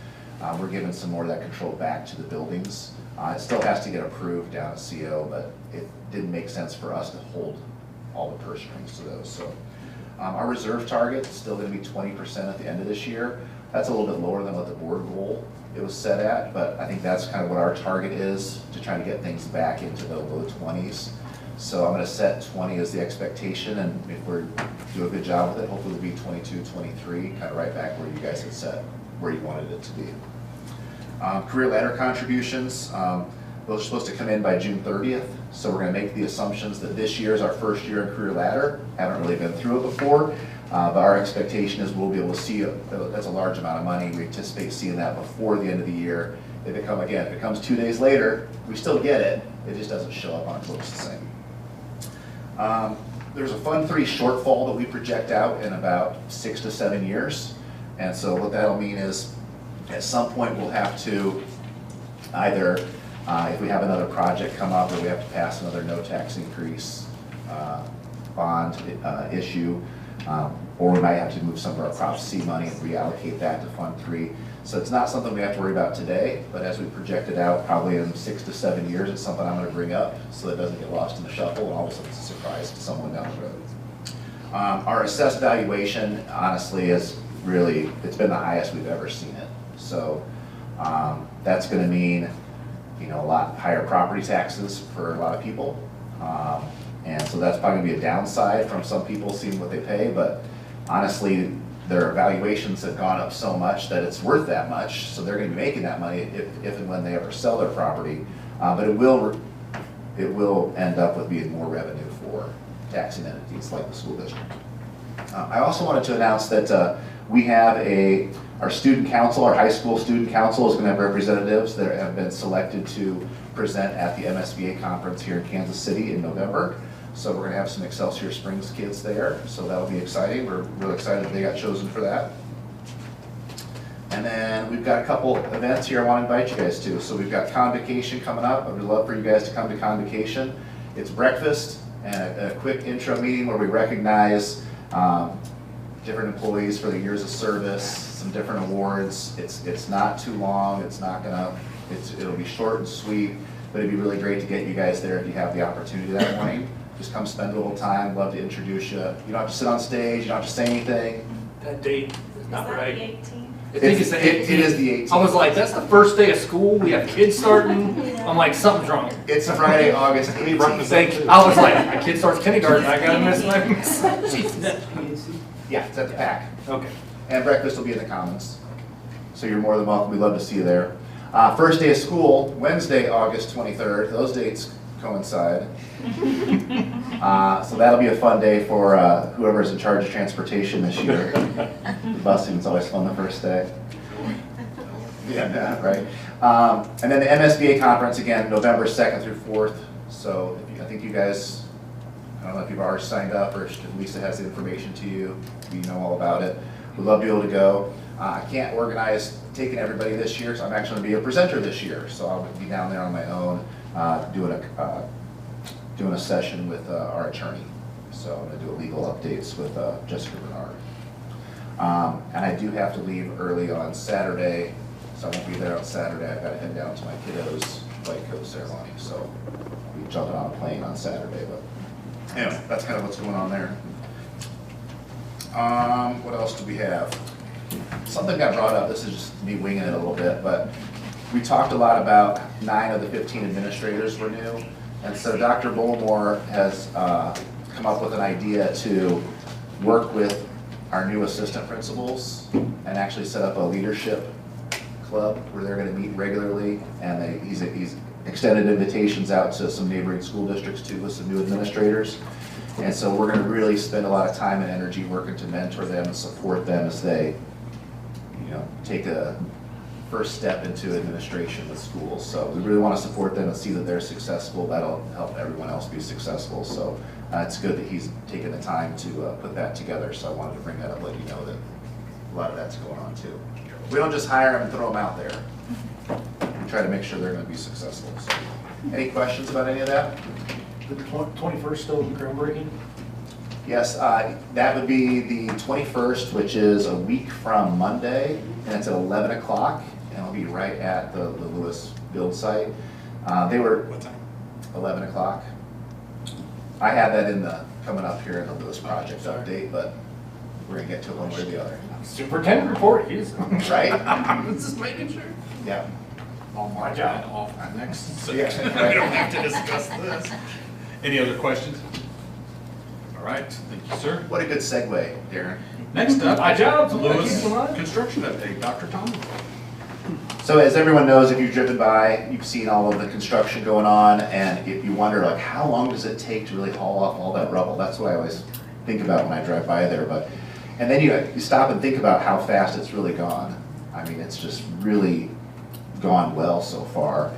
We're giving some more of that control back to the buildings. It still has to get approved down at CO, but it didn't make sense for us to hold all the purse strings to those. So our reserve target is still going to be 20% at the end of this year. That's a little bit lower than what the board goal it was set at, but I think that's kind of what our target is, to try to get things back into the low 20s. So I'm going to set 20 as the expectation, and if we do a good job with it, hopefully it'll be 22, 23, kind of right back where you guys had set, where you wanted it to be. Career ladder contributions. Those are supposed to come in by June 30th. So we're going to make the assumptions that this year is our first year in career ladder. Haven't really been through it before, but our expectation is we'll be able to see that's a large amount of money. We anticipate seeing that before the end of the year. If it comes 2 days later, we still get it. It just doesn't show up on our books the same. There's a Fund 3 shortfall that we project out in about 6 to 7 years. And so what that'll mean is at some point we'll have to either, if we have another project come up or we have to pass another no tax increase bond issue, or we might have to move some of our Prop C money and reallocate that to Fund 3. So it's not something we have to worry about today, but as we project it out, probably in 6 to 7 years, it's something I'm going to bring up so that it doesn't get lost in the shuffle and all of a sudden it's a surprise to someone down the road. Our assessed valuation, honestly, is really, it's been the highest we've ever seen it. So that's going to mean, you know, a lot higher property taxes for a lot of people. And so that's probably going to be a downside from some people seeing what they pay, but honestly, their valuations have gone up so much that it's worth that much, so they're going to be making that money if and when they ever sell their property. But it will end up with being more revenue for taxing entities like the school district. I also wanted to announce that we have our student council, our high school student council is going to have representatives that have been selected to present at the MSBA conference here in Kansas City in November. So we're going to have some Excelsior Springs kids there, so that'll be exciting. We're really excited that they got chosen for that. And then we've got a couple events here I want to invite you guys to. So we've got Convocation coming up. I would love for you guys to come to Convocation. It's breakfast and a quick intro meeting where we recognize different employees for their years of service, some different awards. It's not too long. It'll be short and sweet, but it'd be really great to get you guys there if you have the opportunity that morning. Just come spend a little time. Love to introduce you. You don't have to sit on stage. You don't have to say anything. That date is not right. The 18th? I think it's the 18th. It is the 18th. I was like, that's the first day of school. We have kids starting. I'm like, something's wrong. It's Friday, August 18th. I was like, my kid starts kindergarten. I gotta miss things. Yeah, it's at the PAC. Okay. And breakfast will be in the Commons. So you're more than welcome. We'd love to see you there. First day of school, Wednesday, August 23rd. Those dates coincide. So that'll be a fun day for whoever's in charge of transportation this year. The busing is always fun the first day. Yeah, right. And then the MSBA conference, again, November 2nd through 4th. So I think you guys, I don't know if you've already signed up or if Lisa has the information to you. You know all about it. We'd love to be able to go. I can't organize taking everybody this year, so I'm actually going to be a presenter this year. So I'll be down there on my own doing a session with our attorney. So I'm going to do a legal updates with Jessica Bernard. And I do have to leave early on Saturday, so I won't be there on Saturday. I've got to head down to my kiddos' white coat ceremony. So I'll be jumping on a plane on Saturday. But anyway, that's kind of what's going on there. What else do we have? Something got brought up. This is just me winging it a little bit, but we talked a lot about 9 of the 15 administrators were new. And so Dr. Bullmore has come up with an idea to work with our new assistant principals and actually set up a leadership club where they're going to meet regularly. And he's extended invitations out to some neighboring school districts too with some new administrators. And so we're going to really spend a lot of time and energy working to mentor them and support them as they, take a first step into administration with schools. So we really want to support them and see that they're successful. That'll help everyone else be successful. So it's good that he's taken the time to put that together. So I wanted to bring that up, let you know that a lot of that's going on too. We don't just hire them and throw them out there. We try to make sure they're going to be successful. So, any questions about any of that? The 21st still groundbreaking? Yes, that would be the 21st, which is a week from Monday, and it's at 11 o'clock, and it'll be right at the Lewis build site. They were, what time? 11 o'clock. I had that in the, coming up here in the Lewis project update, but we're gonna get to it one way or the other. Superintendent report, he's right? Just making sure. Yeah. I'll mark that off our next section. Yeah, We don't have to discuss this. Any other questions? All right, thank you, sir. What a good segue, Darren. Next up, My job, Lewis Construction Update, Dr. Tom. So as everyone knows, if you've driven by, you've seen all of the construction going on, and if you wonder, like, how long does it take to really haul off all that rubble? That's what I always think about when I drive by there. And then you stop and think about how fast it's really gone. I mean, it's just really gone well so far.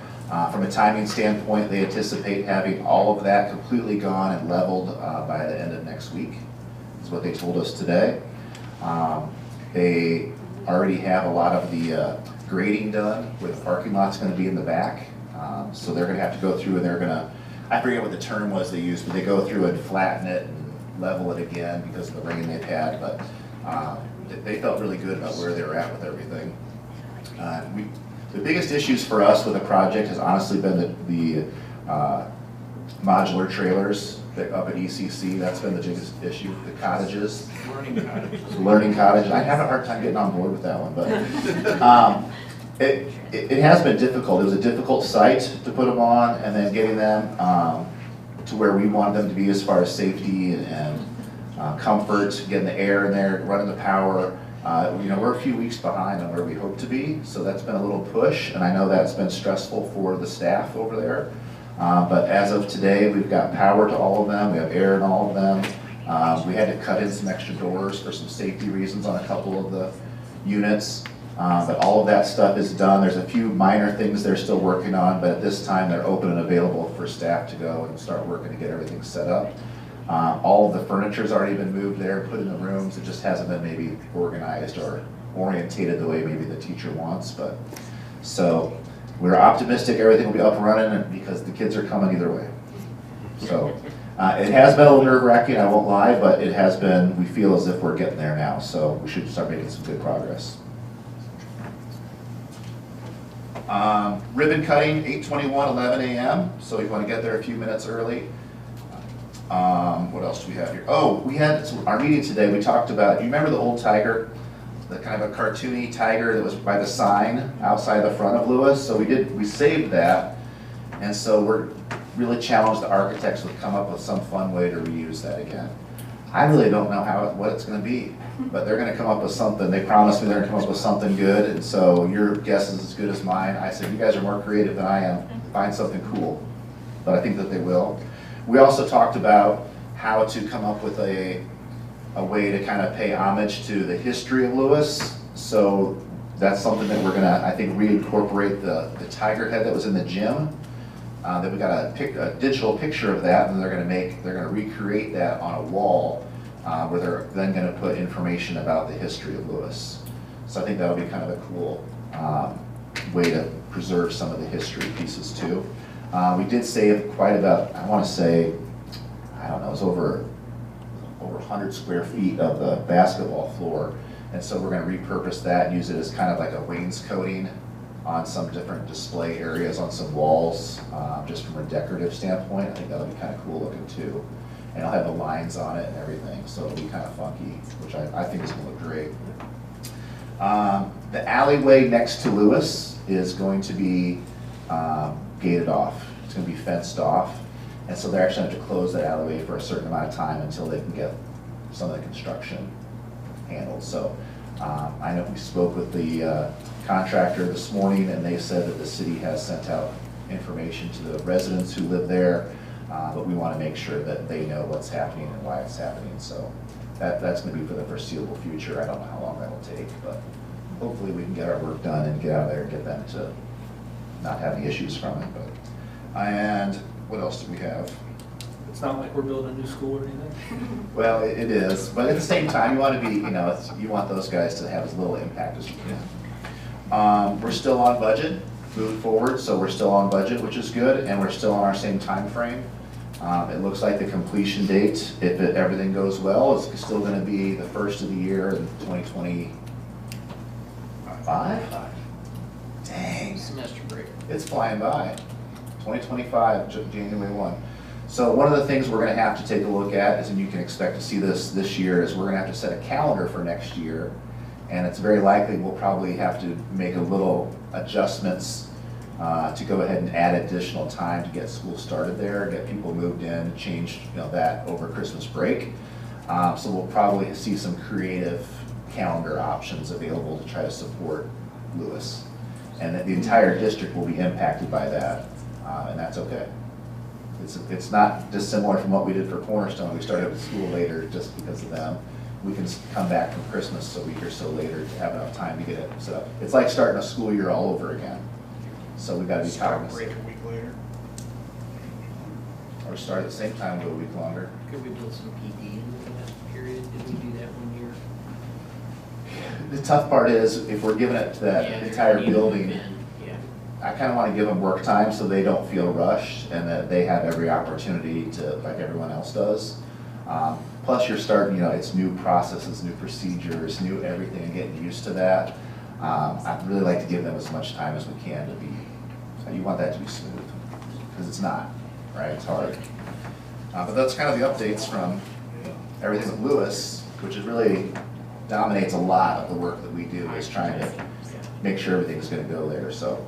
From a timing standpoint, they anticipate having all of that completely gone and leveled by the end of next week, is what they told us today. They already have a lot of the grading done, where the parking lot's going to be in the back. So they're going to have to go through and they're going to, I forget what the term was they used, but they go through and flatten it and level it again because of the rain they've had. But they felt really good about where they were at with everything. The biggest issues for us with the project has honestly been the modular trailers up at ECC. That's been the biggest issue. The cottages. Learning cottages. Learning cottages. I have a hard time getting on board with that one, but it has been difficult. It was a difficult site to put them on, and then getting them to where we wanted them to be as far as safety and comfort, getting the air in there, running the power. You know, we're a few weeks behind on where we hope to be, so that's been a little push, and I know that's been stressful for the staff over there. But as of today, we've got power to all of them, we have air in all of them. We had to cut in some extra doors for some safety reasons on a couple of the units. But all of that stuff is done. There's a few minor things they're still working on, but at this time they're open and available for staff to go and start working to get everything set up. All of the furniture's already been moved there, put in the rooms. It just hasn't been maybe organized or orientated the way maybe the teacher wants. But so we're optimistic everything will be up and running because the kids are coming either way. So it has been a little nerve-wracking, I won't lie, but it has been, we feel as if we're getting there now. So we should start making some good progress. Ribbon cutting, 8:21, 11 a.m. So you want to get there a few minutes early. What else do we have here? Oh, we had our meeting today. We talked about, do you remember the old tiger? The kind of a cartoony tiger that was by the sign outside the front of Lewis? So we saved that. And so we're really challenged the architects would come up with some fun way to reuse that again. I really don't know what it's going to be, but they're going to come up with something. They promised me they're going to come up with something good, and so your guess is as good as mine. I said, you guys are more creative than I am. Find something cool, but I think that they will. We also talked about how to come up with a way to kind of pay homage to the history of Lewis. So that's something that we're going to, I think, reincorporate the tiger head that was in the gym. Then we got a digital picture of that, and they're going to recreate that on a wall where they're then going to put information about the history of Lewis. So I think that'll be kind of a cool way to preserve some of the history pieces too. We did save quite about, I want to say, I don't know, it was over 100 square feet of the basketball floor, and so we're going to repurpose that and use it as kind of like a wainscoting on some different display areas on some walls, just from a decorative standpoint. I think that'll be kind of cool looking too. And it'll have the lines on it and everything, so it'll be kind of funky, which I think is going to look great. The alleyway next to Lewis is going to be gated off. It's going to be fenced off. And so they're actually going to have to close that alleyway for a certain amount of time until they can get some of the construction handled. So I know we spoke with the contractor this morning, and they said that the city has sent out information to the residents who live there, but we want to make sure that they know what's happening and why it's happening. So that's going to be for the foreseeable future. I don't know how long that'll take, but hopefully we can get our work done and get out of there and get them to not have any issues from it. And what else do we have? It's not like we're building a new school or anything. Well, it is, but at the same time, you want to be, you want those guys to have as little impact as you can. We're still on budget moving forward, so we're still on budget, which is good, and we're still on our same time frame. It looks like the completion date, if everything goes well, is still going to be the first of the year in 2025. Dang. Semester break. It's flying by. 2025, January 1. So one of the things we're going to have to take a look at is, and you can expect to see this year, is we're going to have to set a calendar for next year. And it's very likely we'll probably have to make a little adjustments to go ahead and add additional time to get school started there, get people moved in, change that over Christmas break. So we'll probably see some creative calendar options available to try to support Lewis. And that the entire district will be impacted by that, and that's okay. It's not dissimilar from what we did for Cornerstone. We started school later just because of them. We can come back from Christmas a week or so later to have enough time to get it set up. It's like starting a school year all over again. So we've got to be cognizant. Break a week later. Or start at the same time, go a week longer. Could we build some PD into that period? Did we do that one year? The tough part is if we're giving it to that entire building, I kind of want to give them work time so they don't feel rushed and that they have every opportunity to, like everyone else does. Plus you're starting, it's new processes, new procedures, new everything, and getting used to that. I'd really like to give them as much time as we can to be, you want that to be smooth, because it's not, right? It's hard. But that's kind of the updates from everything with Lewis, which is really dominates a lot of the work that we do, is trying to make sure everything's going to go there. So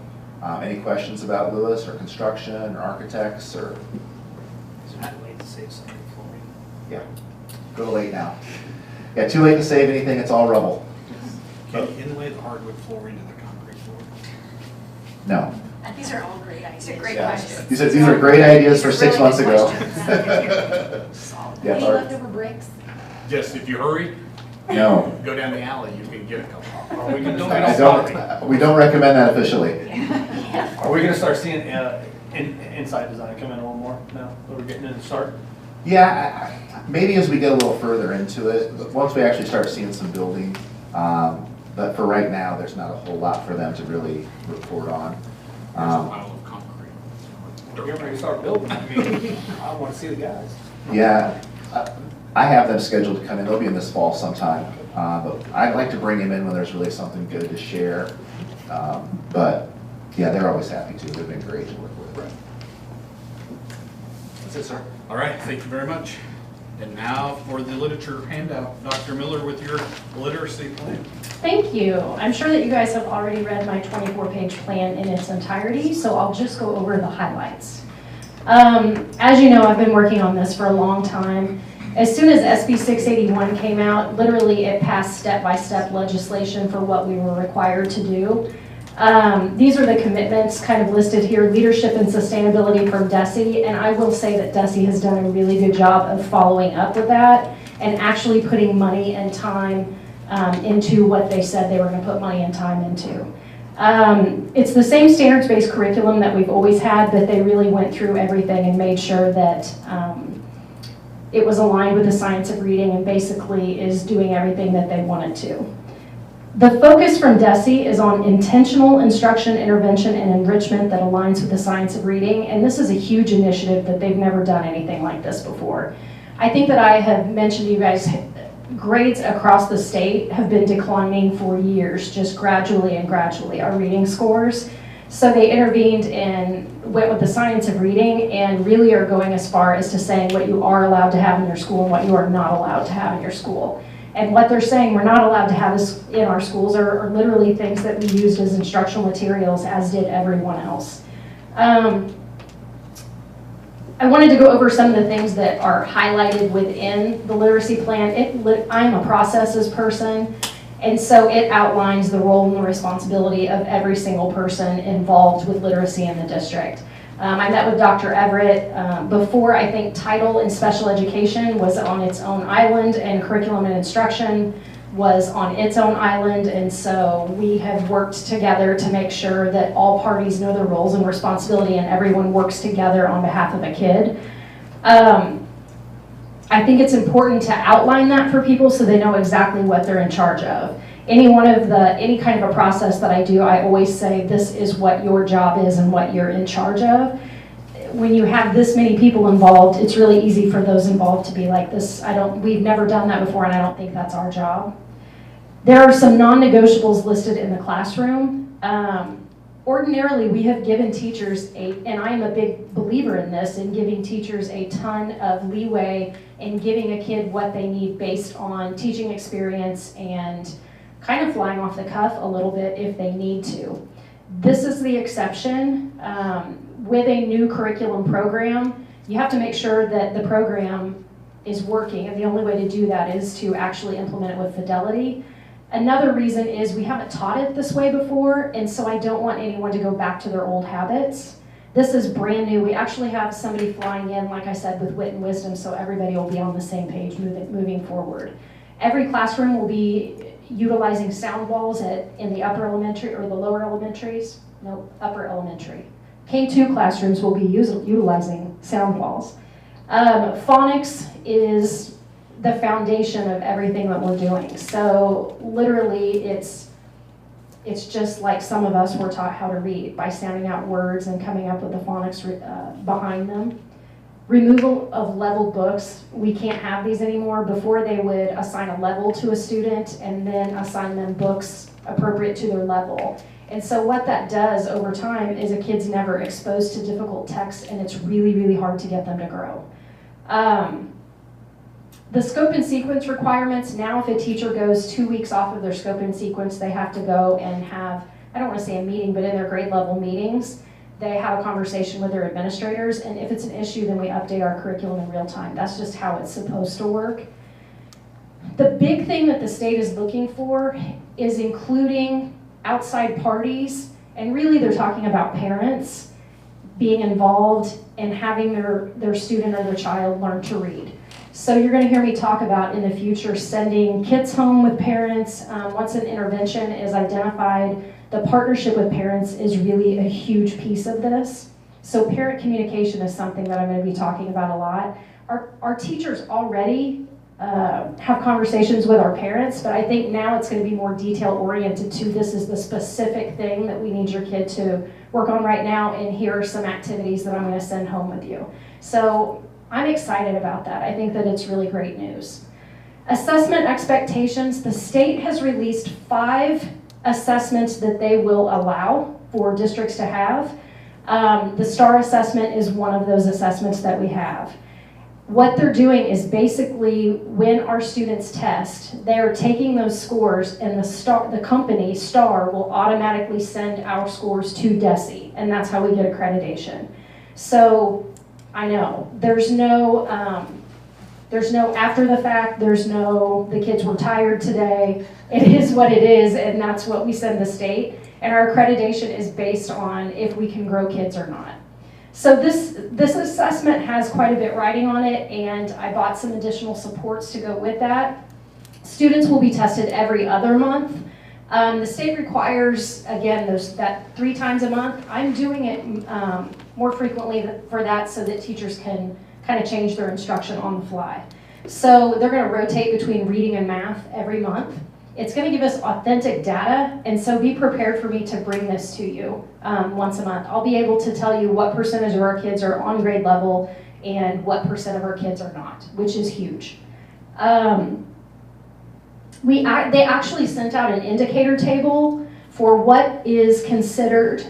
any questions about Lewis or construction or architects or? Is it too late to save some of the flooring? Yeah, go to late now. Yeah, too late to save anything, it's all rubble. Can you inlay the hardwood floor into the concrete floor? No. These are all great ideas. These are great Yeah. questions. These are great ideas for 6 months ago. Any leftover bricks? Just if you hurry, No. go down the alley, you can get a couple. Or we can We don't recommend that officially. Are we gonna start seeing inside design come in a little more now that we're getting in the start? Yeah, maybe as we get a little further into it, once we actually start seeing some building. But for right now, there's not a whole lot for them to really report on. There's a pile of concrete. We're ready to start building. I mean, I want to see the guys. Yeah, I have them scheduled to come in. They'll be in this fall sometime. But I'd like to bring them in when there's really something good to share. But yeah, they're always happy to. They've been great to work with. That's it, sir. All right, thank you very much. And now for the literature handout, Dr. Miller with your literacy plan. Thank you. I'm sure that you guys have already read my 24-page plan in its entirety, so I'll just go over the highlights. As you know, I've been working on this for a long time. As soon as SB 681 came out, literally it passed step-by-step legislation for what we were required to do. These are the commitments kind of listed here: leadership and sustainability from DESE, and I will say that DESE has done a really good job of following up with that and actually putting money and time into what they said they were going to put money and time into. It's the same standards-based curriculum that we've always had, but they really went through everything and made sure that it was aligned with the science of reading and basically is doing everything that they wanted to. The focus from DESE is on intentional instruction, intervention, and enrichment that aligns with the science of reading, and this is a huge initiative that they've never done anything like this before. I think that I have mentioned to you guys, grades across the state have been declining for years, just gradually and gradually, our reading scores. So they intervened and went with the science of reading and really are going as far as to saying what you are allowed to have in your school and what you are not allowed to have in your school. And what they're saying we're not allowed to have in our schools are literally things that we used as instructional materials, as did everyone else. I wanted to go over some of the things that are highlighted within the literacy plan. I'm a processes person, and so it outlines the role and the responsibility of every single person involved with literacy in the district. I met with Dr. Everett before. I think title and special education was on its own island, and curriculum and instruction was on its own island, and so we have worked together to make sure that all parties know their roles and responsibility and everyone works together on behalf of a kid. I think it's important to outline that for people so they know exactly what they're in charge of. Any kind of a process that I do, I always say this is what your job is and what you're in charge of. When you have this many people involved, it's really easy for those involved to be like this. We've never done that before, and I don't think that's our job. There are some non-negotiables listed in the classroom. Ordinarily, we have given teachers and I'm a big believer in this, in giving teachers a ton of leeway in giving a kid what they need based on teaching experience and kind of flying off the cuff a little bit if they need to. This is the exception. With a new curriculum program, you have to make sure that the program is working, and the only way to do that is to actually implement it with fidelity. Another reason is we haven't taught it this way before, and so I don't want anyone to go back to their old habits. This is brand new. We actually have somebody flying in, like I said, with wit and wisdom, so everybody will be on the same page moving forward. Every classroom will be utilizing sound walls in the upper elementary or the lower elementaries. No, upper elementary. K2 classrooms will be utilizing sound walls. Phonics is the foundation of everything that we're doing. So literally it's just like some of us were taught how to read by sounding out words and coming up with the phonics behind them. Removal of leveled books. We can't have these anymore. Before they would assign a level to a student and then assign them books appropriate to their level. And so what that does over time is a kid's never exposed to difficult text, and it's really, really hard to get them to grow. The scope and sequence requirements, now if a teacher goes 2 weeks off of their scope and sequence, they have to go and have, I don't want to say a meeting, but in their grade level meetings, they have a conversation with their administrators, and if it's an issue, then we update our curriculum in real time. That's just how it's supposed to work. The big thing that the state is looking for is including outside parties, and really they're talking about parents being involved and having their student or their child learn to read. So you're going to hear me talk about in the future sending kids home with parents. Once an intervention is identified, the partnership with parents is really a huge piece of this. So parent communication is something that I'm going to be talking about a lot. Our teachers already have conversations with our parents, but I think now it's going to be more detail oriented to this is the specific thing that we need your kid to work on right now, and here are some activities that I'm going to send home with you. So I'm excited about that. I think that it's really great news. Assessment expectations. The state has released 5 assessments that they will allow for districts to have. The STAR assessment is one of those assessments that we have. What they're doing is basically when our students test, they're taking those scores, and the company, STAR, will automatically send our scores to DESE, and that's how we get accreditation. So I know there's no after the fact, there's no the kids were tired today. It is what it is, and that's what we send the state. And our accreditation is based on if we can grow kids or not. So this assessment has quite a bit riding on it, and I bought some additional supports to go with that. Students will be tested every other month. The state requires, again, that 3 times a month. I'm doing it more frequently for that so that teachers can kind of change their instruction on the fly. So they're going to rotate between reading and math every month. It's going to give us authentic data, and so be prepared for me to bring this to you once a month. I'll be able to tell you what percentage of our kids are on grade level and what percent of our kids are not, which is huge. They actually sent out an indicator table for what is considered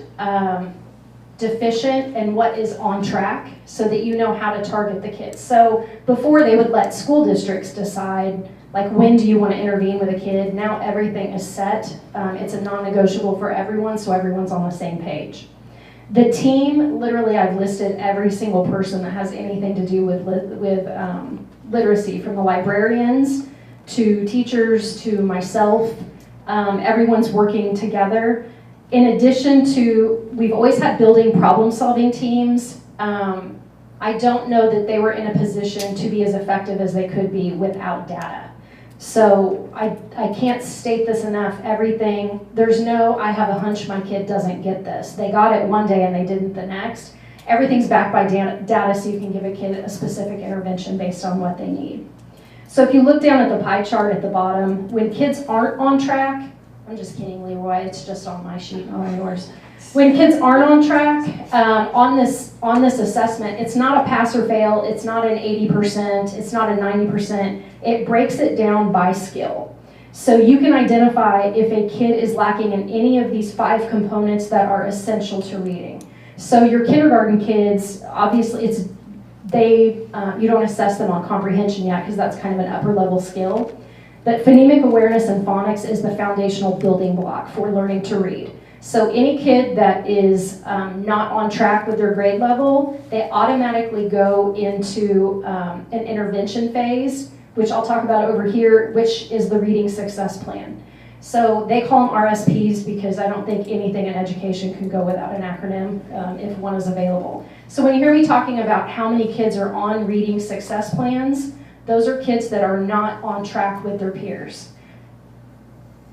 deficient and what is on track so that you know how to target the kids. So before they would let school districts decide like when do you want to intervene with a kid. Now everything is set. It's a non-negotiable for everyone, so everyone's on the same page. The team, literally I've listed every single person that has anything to do with literacy, from the librarians to teachers to myself. Everyone's working together. In addition to, we've always had building problem-solving teams. I don't know that they were in a position to be as effective as they could be without data. So I can't state this enough. Everything, there's no, I have a hunch my kid doesn't get this. They got it one day and they didn't the next. Everything's backed by data so you can give a kid a specific intervention based on what they need. So if you look down at the pie chart at the bottom, when kids aren't on track, I'm just kidding, Leroy, it's just on my sheet, not on yours. When kids aren't on track, on this assessment, it's not a pass or fail, it's not an 80%, it's not a 90%, it breaks it down by skill. So you can identify if a kid is lacking in any of these 5 components that are essential to reading. So your kindergarten kids, obviously you don't assess them on comprehension yet because that's kind of an upper level skill. But phonemic awareness and phonics is the foundational building block for learning to read. So any kid that is not on track with their grade level, they automatically go into an intervention phase, which I'll talk about over here, which is the reading success plan. So they call them RSPs because I don't think anything in education can go without an acronym if one is available. So when you hear me talking about how many kids are on reading success plans, those are kids that are not on track with their peers.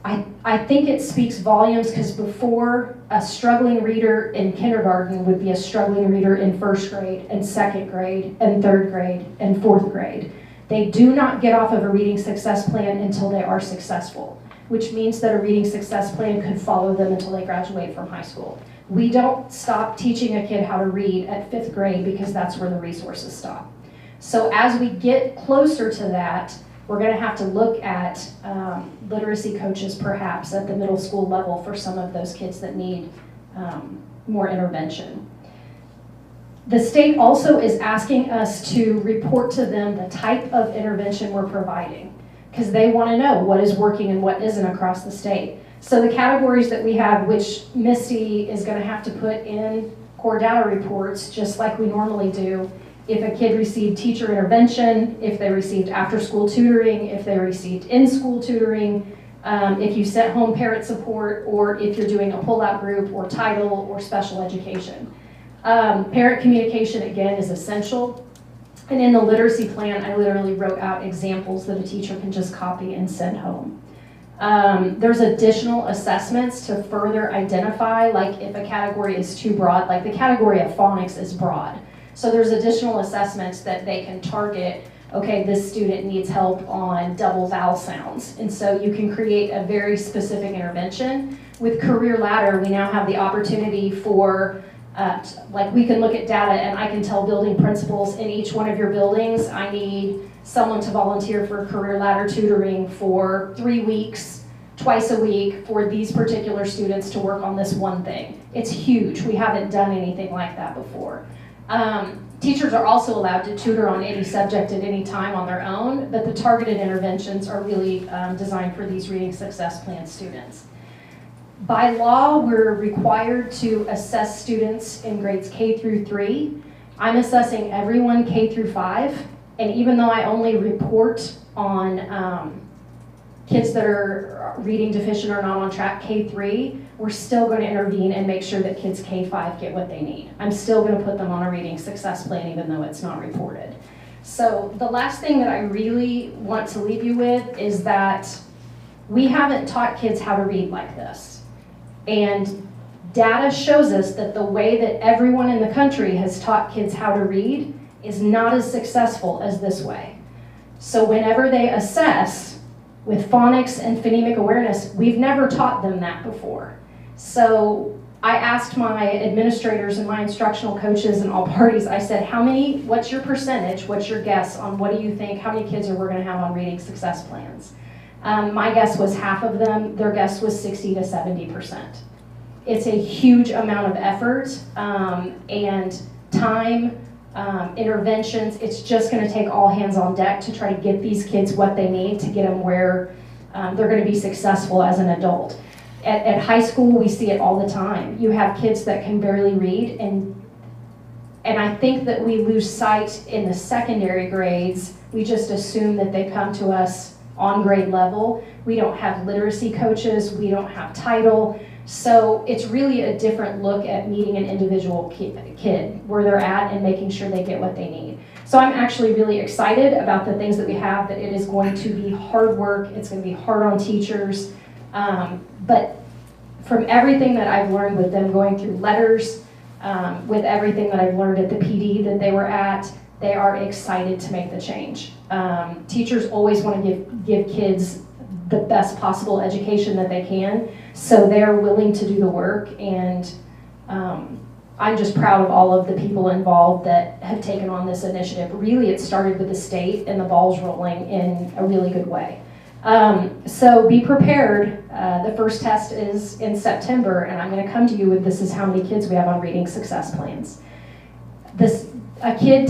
I think it speaks volumes because before, a struggling reader in kindergarten would be a struggling reader in first grade and second grade and third grade and fourth grade. They do not get off of a reading success plan until they are successful, which means that a reading success plan could follow them until they graduate from high school. We don't stop teaching a kid how to read at 5th grade because that's where the resources stop. So as we get closer to that, we're going to have to look at literacy coaches perhaps at the middle school level for some of those kids that need more intervention. The state also is asking us to report to them the type of intervention we're providing because they want to know what is working and what isn't across the state. So the categories that we have, which Misty is going to have to put in core data reports just like we normally do, if a kid received teacher intervention, if they received after-school tutoring, if they received in-school tutoring, if you sent home parent support, or if you're doing a pull-out group or title or special education. Parent communication, again, is essential. And in the literacy plan, I literally wrote out examples that a teacher can just copy and send home. There's additional assessments to further identify, like if a category is too broad, like the category of phonics is broad. So there's additional assessments that they can target, okay, this student needs help on double vowel sounds. And so you can create a very specific intervention. With Career Ladder, we now have the opportunity for, like we can look at data and I can tell building principals in each one of your buildings, I need someone to volunteer for Career Ladder tutoring for 3 weeks, twice a week for these particular students to work on this one thing. It's huge. We haven't done anything like that before. Teachers are also allowed to tutor on any subject at any time on their own, but the targeted interventions are really designed for these reading success plan students. By law, we're required to assess students in grades K through 3. I'm assessing everyone K through 5, and even though I only report on kids that are reading deficient or not on track K3, we're still going to intervene and make sure that kids K5 get what they need. I'm still going to put them on a reading success plan even though it's not reported. So the last thing that I really want to leave you with is that we haven't taught kids how to read like this. And data shows us that the way that everyone in the country has taught kids how to read is not as successful as this way. So whenever they assess with phonics and phonemic awareness, we've never taught them that before. So I asked my administrators and my instructional coaches and all parties, I said, what's your percentage, what's your guess on what do you think, how many kids are we gonna have on reading success plans? My guess was half of them, their guess was 60 to 70%. It's a huge amount of effort and time, interventions. It's just gonna take all hands on deck to try to get these kids what they need to get them where they're gonna be successful as an adult. At high school, we see it all the time. You have kids that can barely read, and I think that we lose sight in the secondary grades. We just assume that they come to us on grade level. We don't have literacy coaches, we don't have title, so it's really a different look at meeting an individual kid, where they're at and making sure they get what they need. So I'm actually really excited about the things that we have, that it is going to be hard work, it's going to be hard on teachers, but from everything that I've learned with them going through letters, with everything that I've learned at the PD that they were at, they are excited to make the change. Teachers always want to give kids the best possible education that they can, so they're willing to do the work, and I'm just proud of all of the people involved that have taken on this initiative. Really, it started with the state, and the ball's rolling in a really good way. So be prepared. The first test is in September, and I'm going to come to you with this is how many kids we have on reading success plans. A kid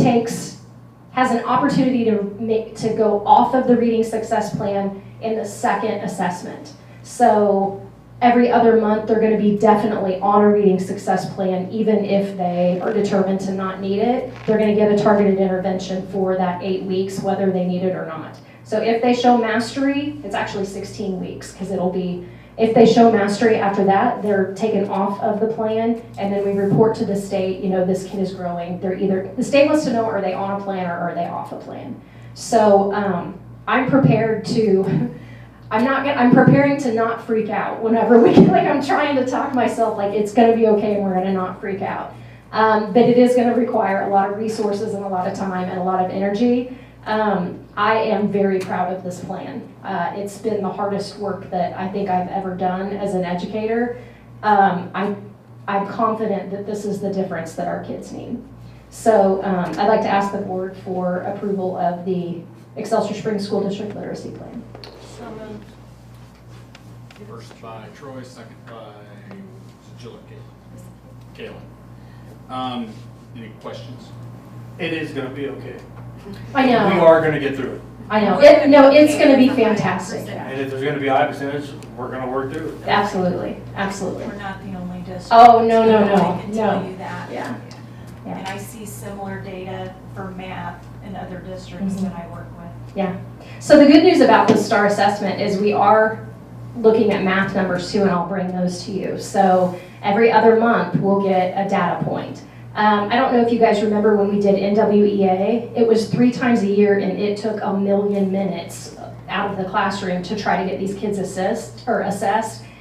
has an opportunity to go off of the reading success plan in the second assessment. So every other month they're going to be definitely on a reading success plan, even if they are determined to not need it. They're going to get a targeted intervention for that 8 weeks, whether they need it or not. So if they show mastery, it's actually 16 weeks because it'll be, if they show mastery after that, they're taken off of the plan, and then we report to the state, you know, this kid is growing. They're either, the state wants to know, are they on a plan or are they off a plan? So I'm prepared to, I'm preparing to not freak out whenever we, like I'm trying to talk myself like it's gonna be okay and we're gonna not freak out. But it is gonna require a lot of resources and a lot of time and a lot of energy. I am very proud of this plan. It's been the hardest work that I think I've ever done as an educator. I'm confident that this is the difference that our kids need. So I'd like to ask the board for approval of the Excelsior Springs School District Literacy Plan. So moved. First by Troy, second by Jill or Kaylin. Any questions? It is gonna be okay. I know. We are gonna get through it. I know. It's going to be fantastic. And if there's gonna be a high percentage, we're gonna work through it. Absolutely, absolutely. We're not the only district. Oh, no, no, no, I can tell no. you that. Yeah. Yeah. And I see similar data for math in other districts that I work with. Yeah. So the good news about the STAR assessment is we are looking at math numbers too, and I'll bring those to you. So every other month we'll get a data point. I don't know if you guys remember when we did NWEA, it was 3 times a year and it took 1 million minutes out of the classroom to try to get these kids assessed,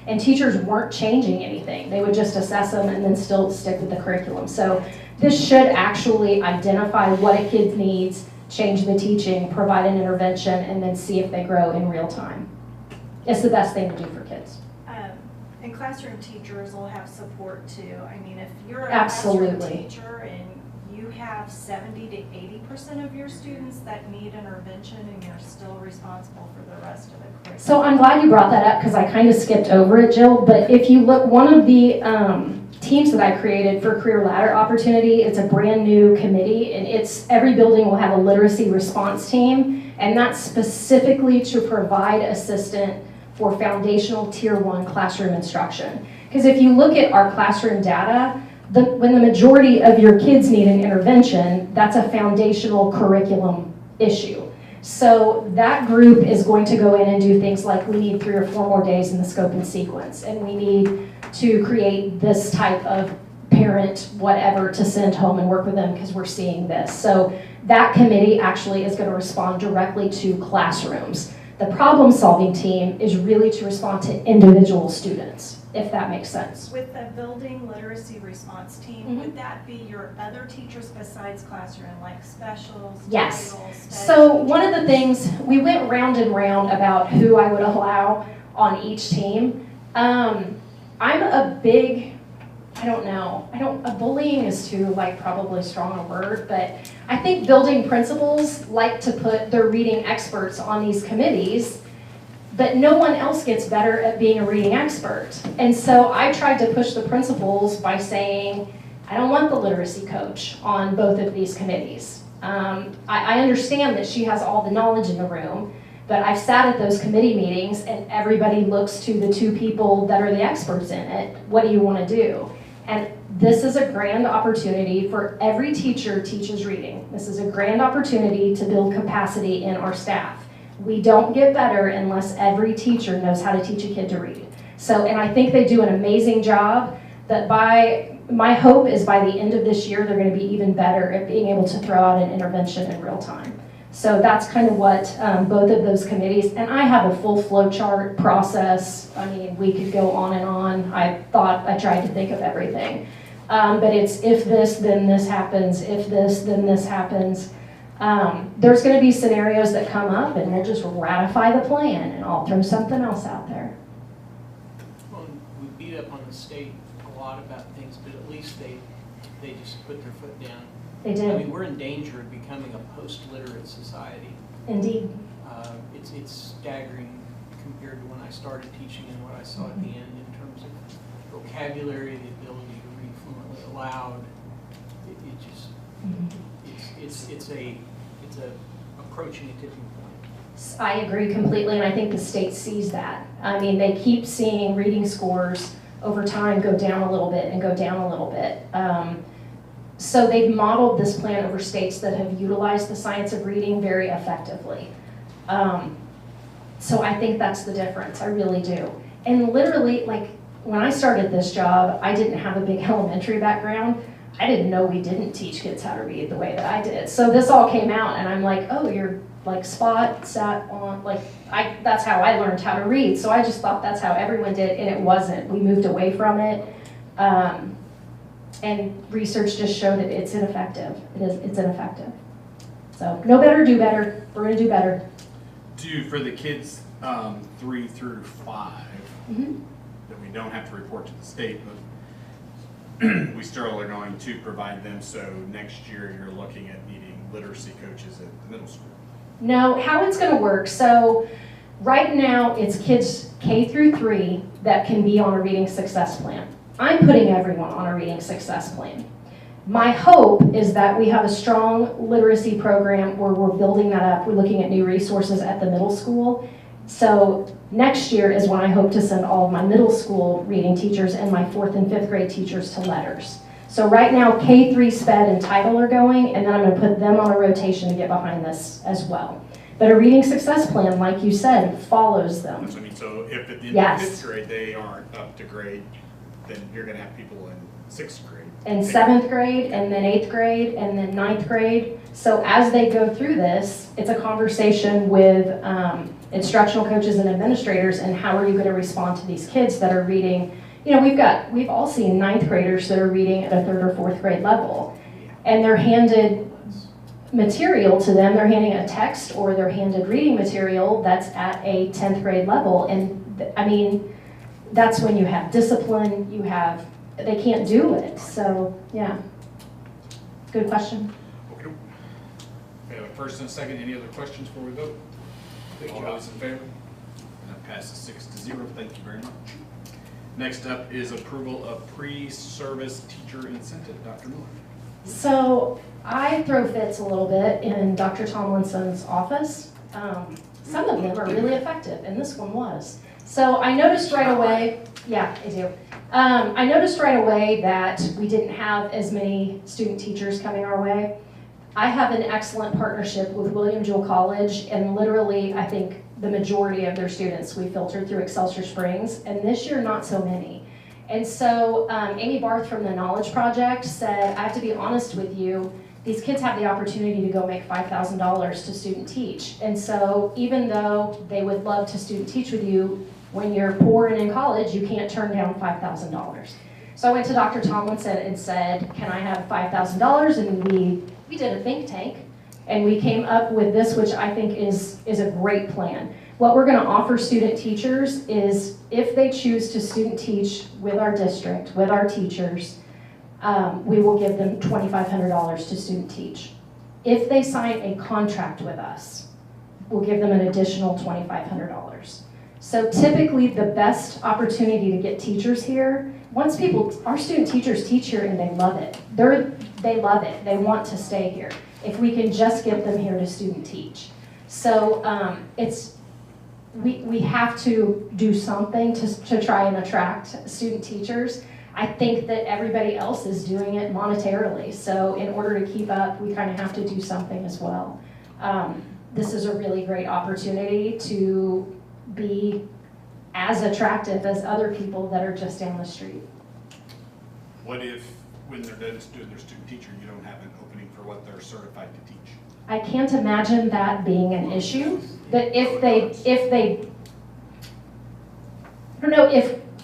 and teachers weren't changing anything. They would just assess them and then still stick with the curriculum. So this should actually identify what a kid needs, change the teaching, provide an intervention, and then see if they grow in real time. It's the best thing to do for kids. And classroom teachers will have support too. I mean, if you're a Absolutely. classroom teacher and you have 70 to 80% of your students that need intervention and you're still responsible for the rest of the curriculum. So I'm glad you brought that up because I kind of skipped over it, Jill, but if you look, one of the teams that I created for Career Ladder Opportunity, it's a brand new committee, and it's every building will have a literacy response team, and that's specifically to provide assistance for foundational Tier 1 classroom instruction. Because if you look at our classroom data, when the majority of your kids need an intervention, that's a foundational curriculum issue. So that group is going to go in and do things like we need 3 or 4 more days in the scope and sequence, and we need to create this type of parent whatever to send home and work with them because we're seeing this. So that committee actually is going to respond directly to classrooms. The problem-solving team is really to respond to individual students, if that makes sense. With the building literacy response team, would that be your other teachers besides classroom, like specials, Yes. titles, So one of the things, we went round and round about who I would allow on each team. I'm a big, bullying is too, probably strong a word, but I think building principals like to put their reading experts on these committees, but no one else gets better at being a reading expert. And so I tried to push the principals by saying, I don't want the literacy coach on both of these committees. I understand that she has all the knowledge in the room, but I've sat at those committee meetings and everybody looks to the 2 people that are the experts in it. What do you want to do? And this is a grand opportunity for every teacher teaches reading. This is a grand opportunity to build capacity in our staff. We don't get better unless every teacher knows how to teach a kid to read. So, and I think they do an amazing job that my hope is by the end of this year, they're going to be even better at being able to throw out an intervention in real time. So that's kind of what both of those committees, and I have a full flow chart process. I mean, we could go on and on. I tried to think of everything. But it's if this, then this happens. If this, then this happens. There's going to be scenarios that come up and we'll just ratify the plan and I'll throw something else out there. Well, we beat up on the state a lot about things, but at least they just put their foot down. They did. I mean, we're in danger of becoming a post-literate society. Indeed. It's staggering compared to when I started teaching and what I saw at the end in terms of vocabulary, the ability to read fluently aloud. It's approaching a tipping point. I agree completely, and I think the state sees that. I mean, they keep seeing reading scores over time go down a little bit and go down a little bit. So they've modeled this plan over states that have utilized the science of reading very effectively. So I think that's the difference, I really do. And literally, like, when I started this job, I didn't have a big elementary background. I didn't know we didn't teach kids how to read the way that I did. So this all came out and I'm like, oh, you're like sat on, like, that's how I learned how to read. So I just thought that's how everyone did, and it wasn't. We moved away from it. And research just showed that it's ineffective. It's ineffective. So know better, do better. We're gonna do better. For the kids 3 through 5, that we don't have to report to the state, but we still are going to provide them, so next year you're looking at needing literacy coaches at the middle school. No, how it's gonna work, so right now it's kids K through 3 that can be on a reading success plan. I'm putting everyone on a reading success plan. My hope is that we have a strong literacy program where we're building that up. We're looking at new resources at the middle school. So next year is when I hope to send all of my middle school reading teachers and my 4th and 5th grade teachers to letters. So right now K3 SPED and title are going, and then I'm going to put them on a rotation to get behind this as well. But a reading success plan, like you said, follows them. That's what I mean. So if at the end Yes. of 5th grade they aren't up to grade, then you're going to have people in 6th grade. And 7th grade, and then 8th grade, and then 9th grade. So as they go through this, it's a conversation with instructional coaches and administrators, and how are you going to respond to these kids that are reading. You know, we've all seen 9th graders that are reading at a 3rd or 4th grade level, and they're handed material to them. They're handing a text, or they're handed reading material that's at a 10th grade level. And I mean, that's when you have discipline, they can't do it. So yeah, good question. Okay. We have a first and a second. Any other questions before we vote? All those in favor? That passes 6-0. Thank you very much. Next up is approval of pre-service teacher incentive. Dr. Miller. So I throw fits a little bit in Dr. Tomlinson's office. Some of them are really effective, and this one was. So I noticed right away, yeah, I do. I noticed right away that we didn't have as many student teachers coming our way. I have an excellent partnership with William Jewell College, and literally I think the majority of their students we filtered through Excelsior Springs, and this year not so many. And so Amy Barth from the Knowledge Project said, I have to be honest with you, these kids have the opportunity to go make $5,000 to student teach. And so even though they would love to student teach with you, when you're poor and in college, you can't turn down $5,000. So I went to Dr. Tomlinson and said, can I have $5,000? And we did a think tank, and we came up with this, which I think is a great plan. What we're gonna offer student teachers is, if they choose to student teach with our district, with our teachers, we will give them $2,500 to student teach. If they sign a contract with us, we'll give them an additional $2,500. So typically the best opportunity to get teachers here, our student teachers teach here and they love it. They love it, they want to stay here. If we can just get them here to student teach. So we have to do something to try and attract student teachers. I think that everybody else is doing it monetarily. So in order to keep up, we kind of have to do something as well. This is a really great opportunity to be as attractive as other people that are just down the street. What if, when they're done doing their student teacher, you don't have an opening for what they're certified to teach? I can't imagine that being an issue. That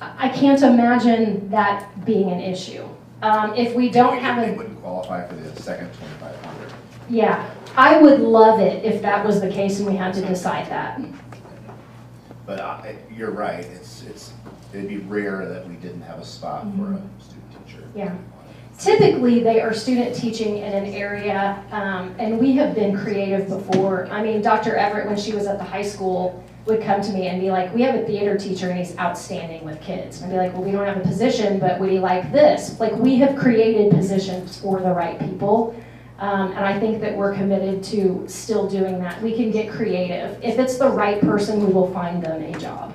I can't imagine that being an issue. If we don't have They wouldn't qualify for the second 2,500. Yeah, I would love it if that was the case and we had to decide that. But you're right, it'd be rare that we didn't have a spot for a student teacher. Yeah. Typically, they are student teaching in an area, and we have been creative before. I mean, Dr. Everett, when she was at the high school, would come to me and be like, we have a theater teacher and he's outstanding with kids. And I'd be like, well, we don't have a position, but would he like this? Like, we have created positions for the right people. And I think that we're committed to still doing that. We can get creative. If it's the right person, we will find them a job.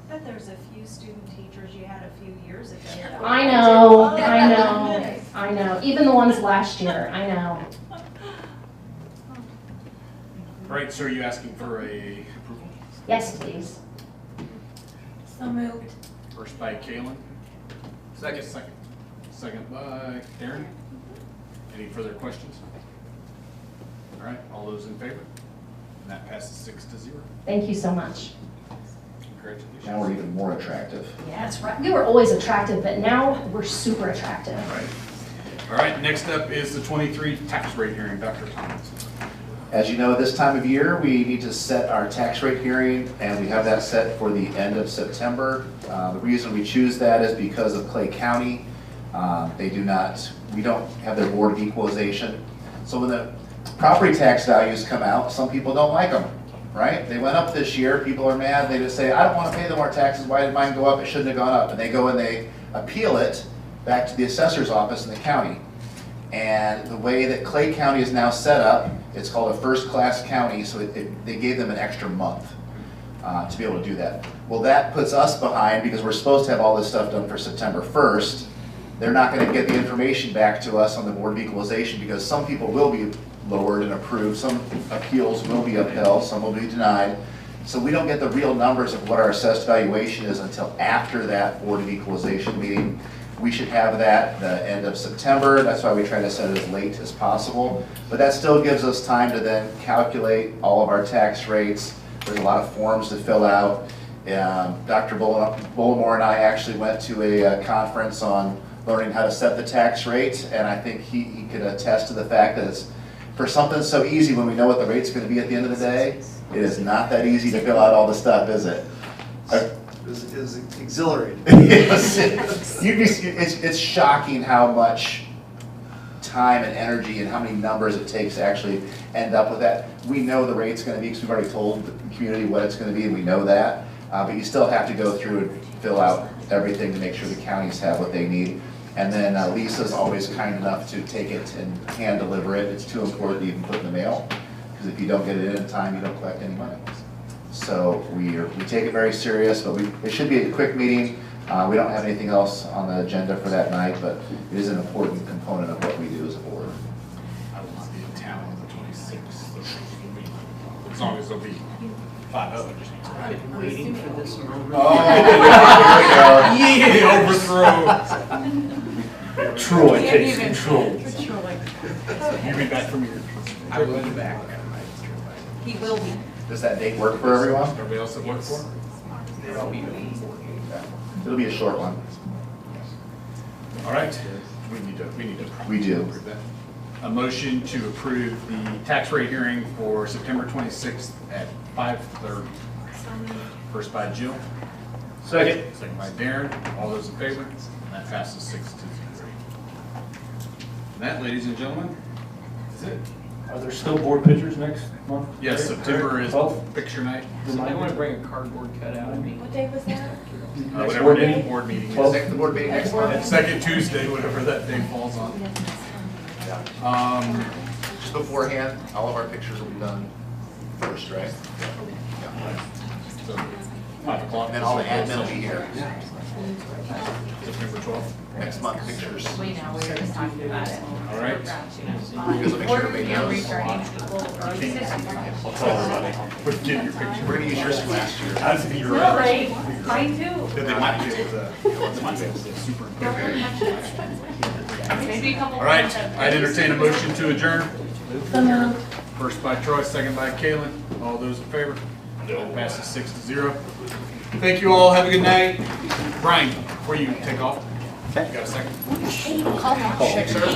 But there's a few student teachers you had a few years ago. I know. Even the ones last year, I know. All right, so are you asking for a approval? Yes, please. So moved. First by Kalen. Second. Second by Darren. Any further questions? All right, all those in favor? And that passes 6-0. Thank you so much. Congratulations. Now we're even more attractive. Yeah, that's right. We were always attractive, but now we're super attractive. Right. All right, next up is the 23 tax rate hearing. Dr. Thomas. As you know, this time of year, we need to set our tax rate hearing, and we have that set for the end of September. The reason we choose that is because of Clay County. We don't have their board of equalization. So when the property tax values come out, some people don't like them, right? They went up this year, people are mad, they just say, I don't want to pay them more taxes, why did mine go up? It shouldn't have gone up. And they go and they appeal it back to the assessor's office in the county. And the way that Clay County is now set up, it's called a first-class county, so they gave them an extra month to be able to do that. Well, that puts us behind because we're supposed to have all this stuff done for September 1st. They're not going to get the information back to us on the Board of Equalization because some people will be lowered and approved, some appeals will be upheld, some will be denied. So we don't get the real numbers of what our assessed valuation is until after that Board of Equalization meeting. We should have that the end of September. That's why we try to set it as late as possible. But that still gives us time to then calculate all of our tax rates. There's a lot of forms to fill out. Dr. Bullimore and I actually went to a conference on learning how to set the tax rate, and I think he could attest to the fact that it's, for something so easy when we know what the rate's going to be at the end of the day, it is not that easy to fill out all the stuff, is it? Is exhilarating. Yes. It's shocking how much time and energy and how many numbers it takes to actually end up with that. We know the rate's going to be because we've already told the community what it's going to be, and we know that. But you still have to go through and fill out everything to make sure the counties have what they need. And then Lisa's always kind enough to take it and hand deliver it. It's too important to even put in the mail, because if you don't get it in time, you don't collect any money. So we take it very serious, but it should be a quick meeting. We don't have anything else on the agenda for that night, but it is an important component of what we do as a board. I will not be in town on the 26th. As long as there'll be 5 others. I've been waiting for this moment. Oh, here we go. Overthrow. Troy takes control. You'll be back from your. I will be back. He will be. Does that date work for everyone? Everybody else that work for? I'll be It'll be a short one. All right. We need to. We do. Approve that. A motion to approve the tax rate hearing for September 26th at 5:30. First by Jill. Second. Second by Darren. All those in favor? And that passes 6-0. And that, ladies and gentlemen, is it. Are there still board pictures next month? Yes, September is 12th? picture night. So they want to bring a cardboard cutout of me. What day was that? Whatever board day meeting? the board meeting is. The board meeting next month. Second Tuesday, whatever that day falls on. Just beforehand, all of our pictures will be done first, right? So 5 o'clock. And then all the admin will be here. September 12th. Next month pictures. We know, we were just talking about it. All right. Because I'll make sure everybody knows. I'll tell everybody. But get your picture. We're gonna use yours from last year. That's if you're Really? Mine too. They might be able to, super. Maybe a couple. All right, I'd entertain a motion to adjourn. So moved. First by Troy, second by Kalen. All those in favor? That passes 6-0. Thank you all. Have a good night. Brian, before you take off, you got a second? Call back. Thanks, sir.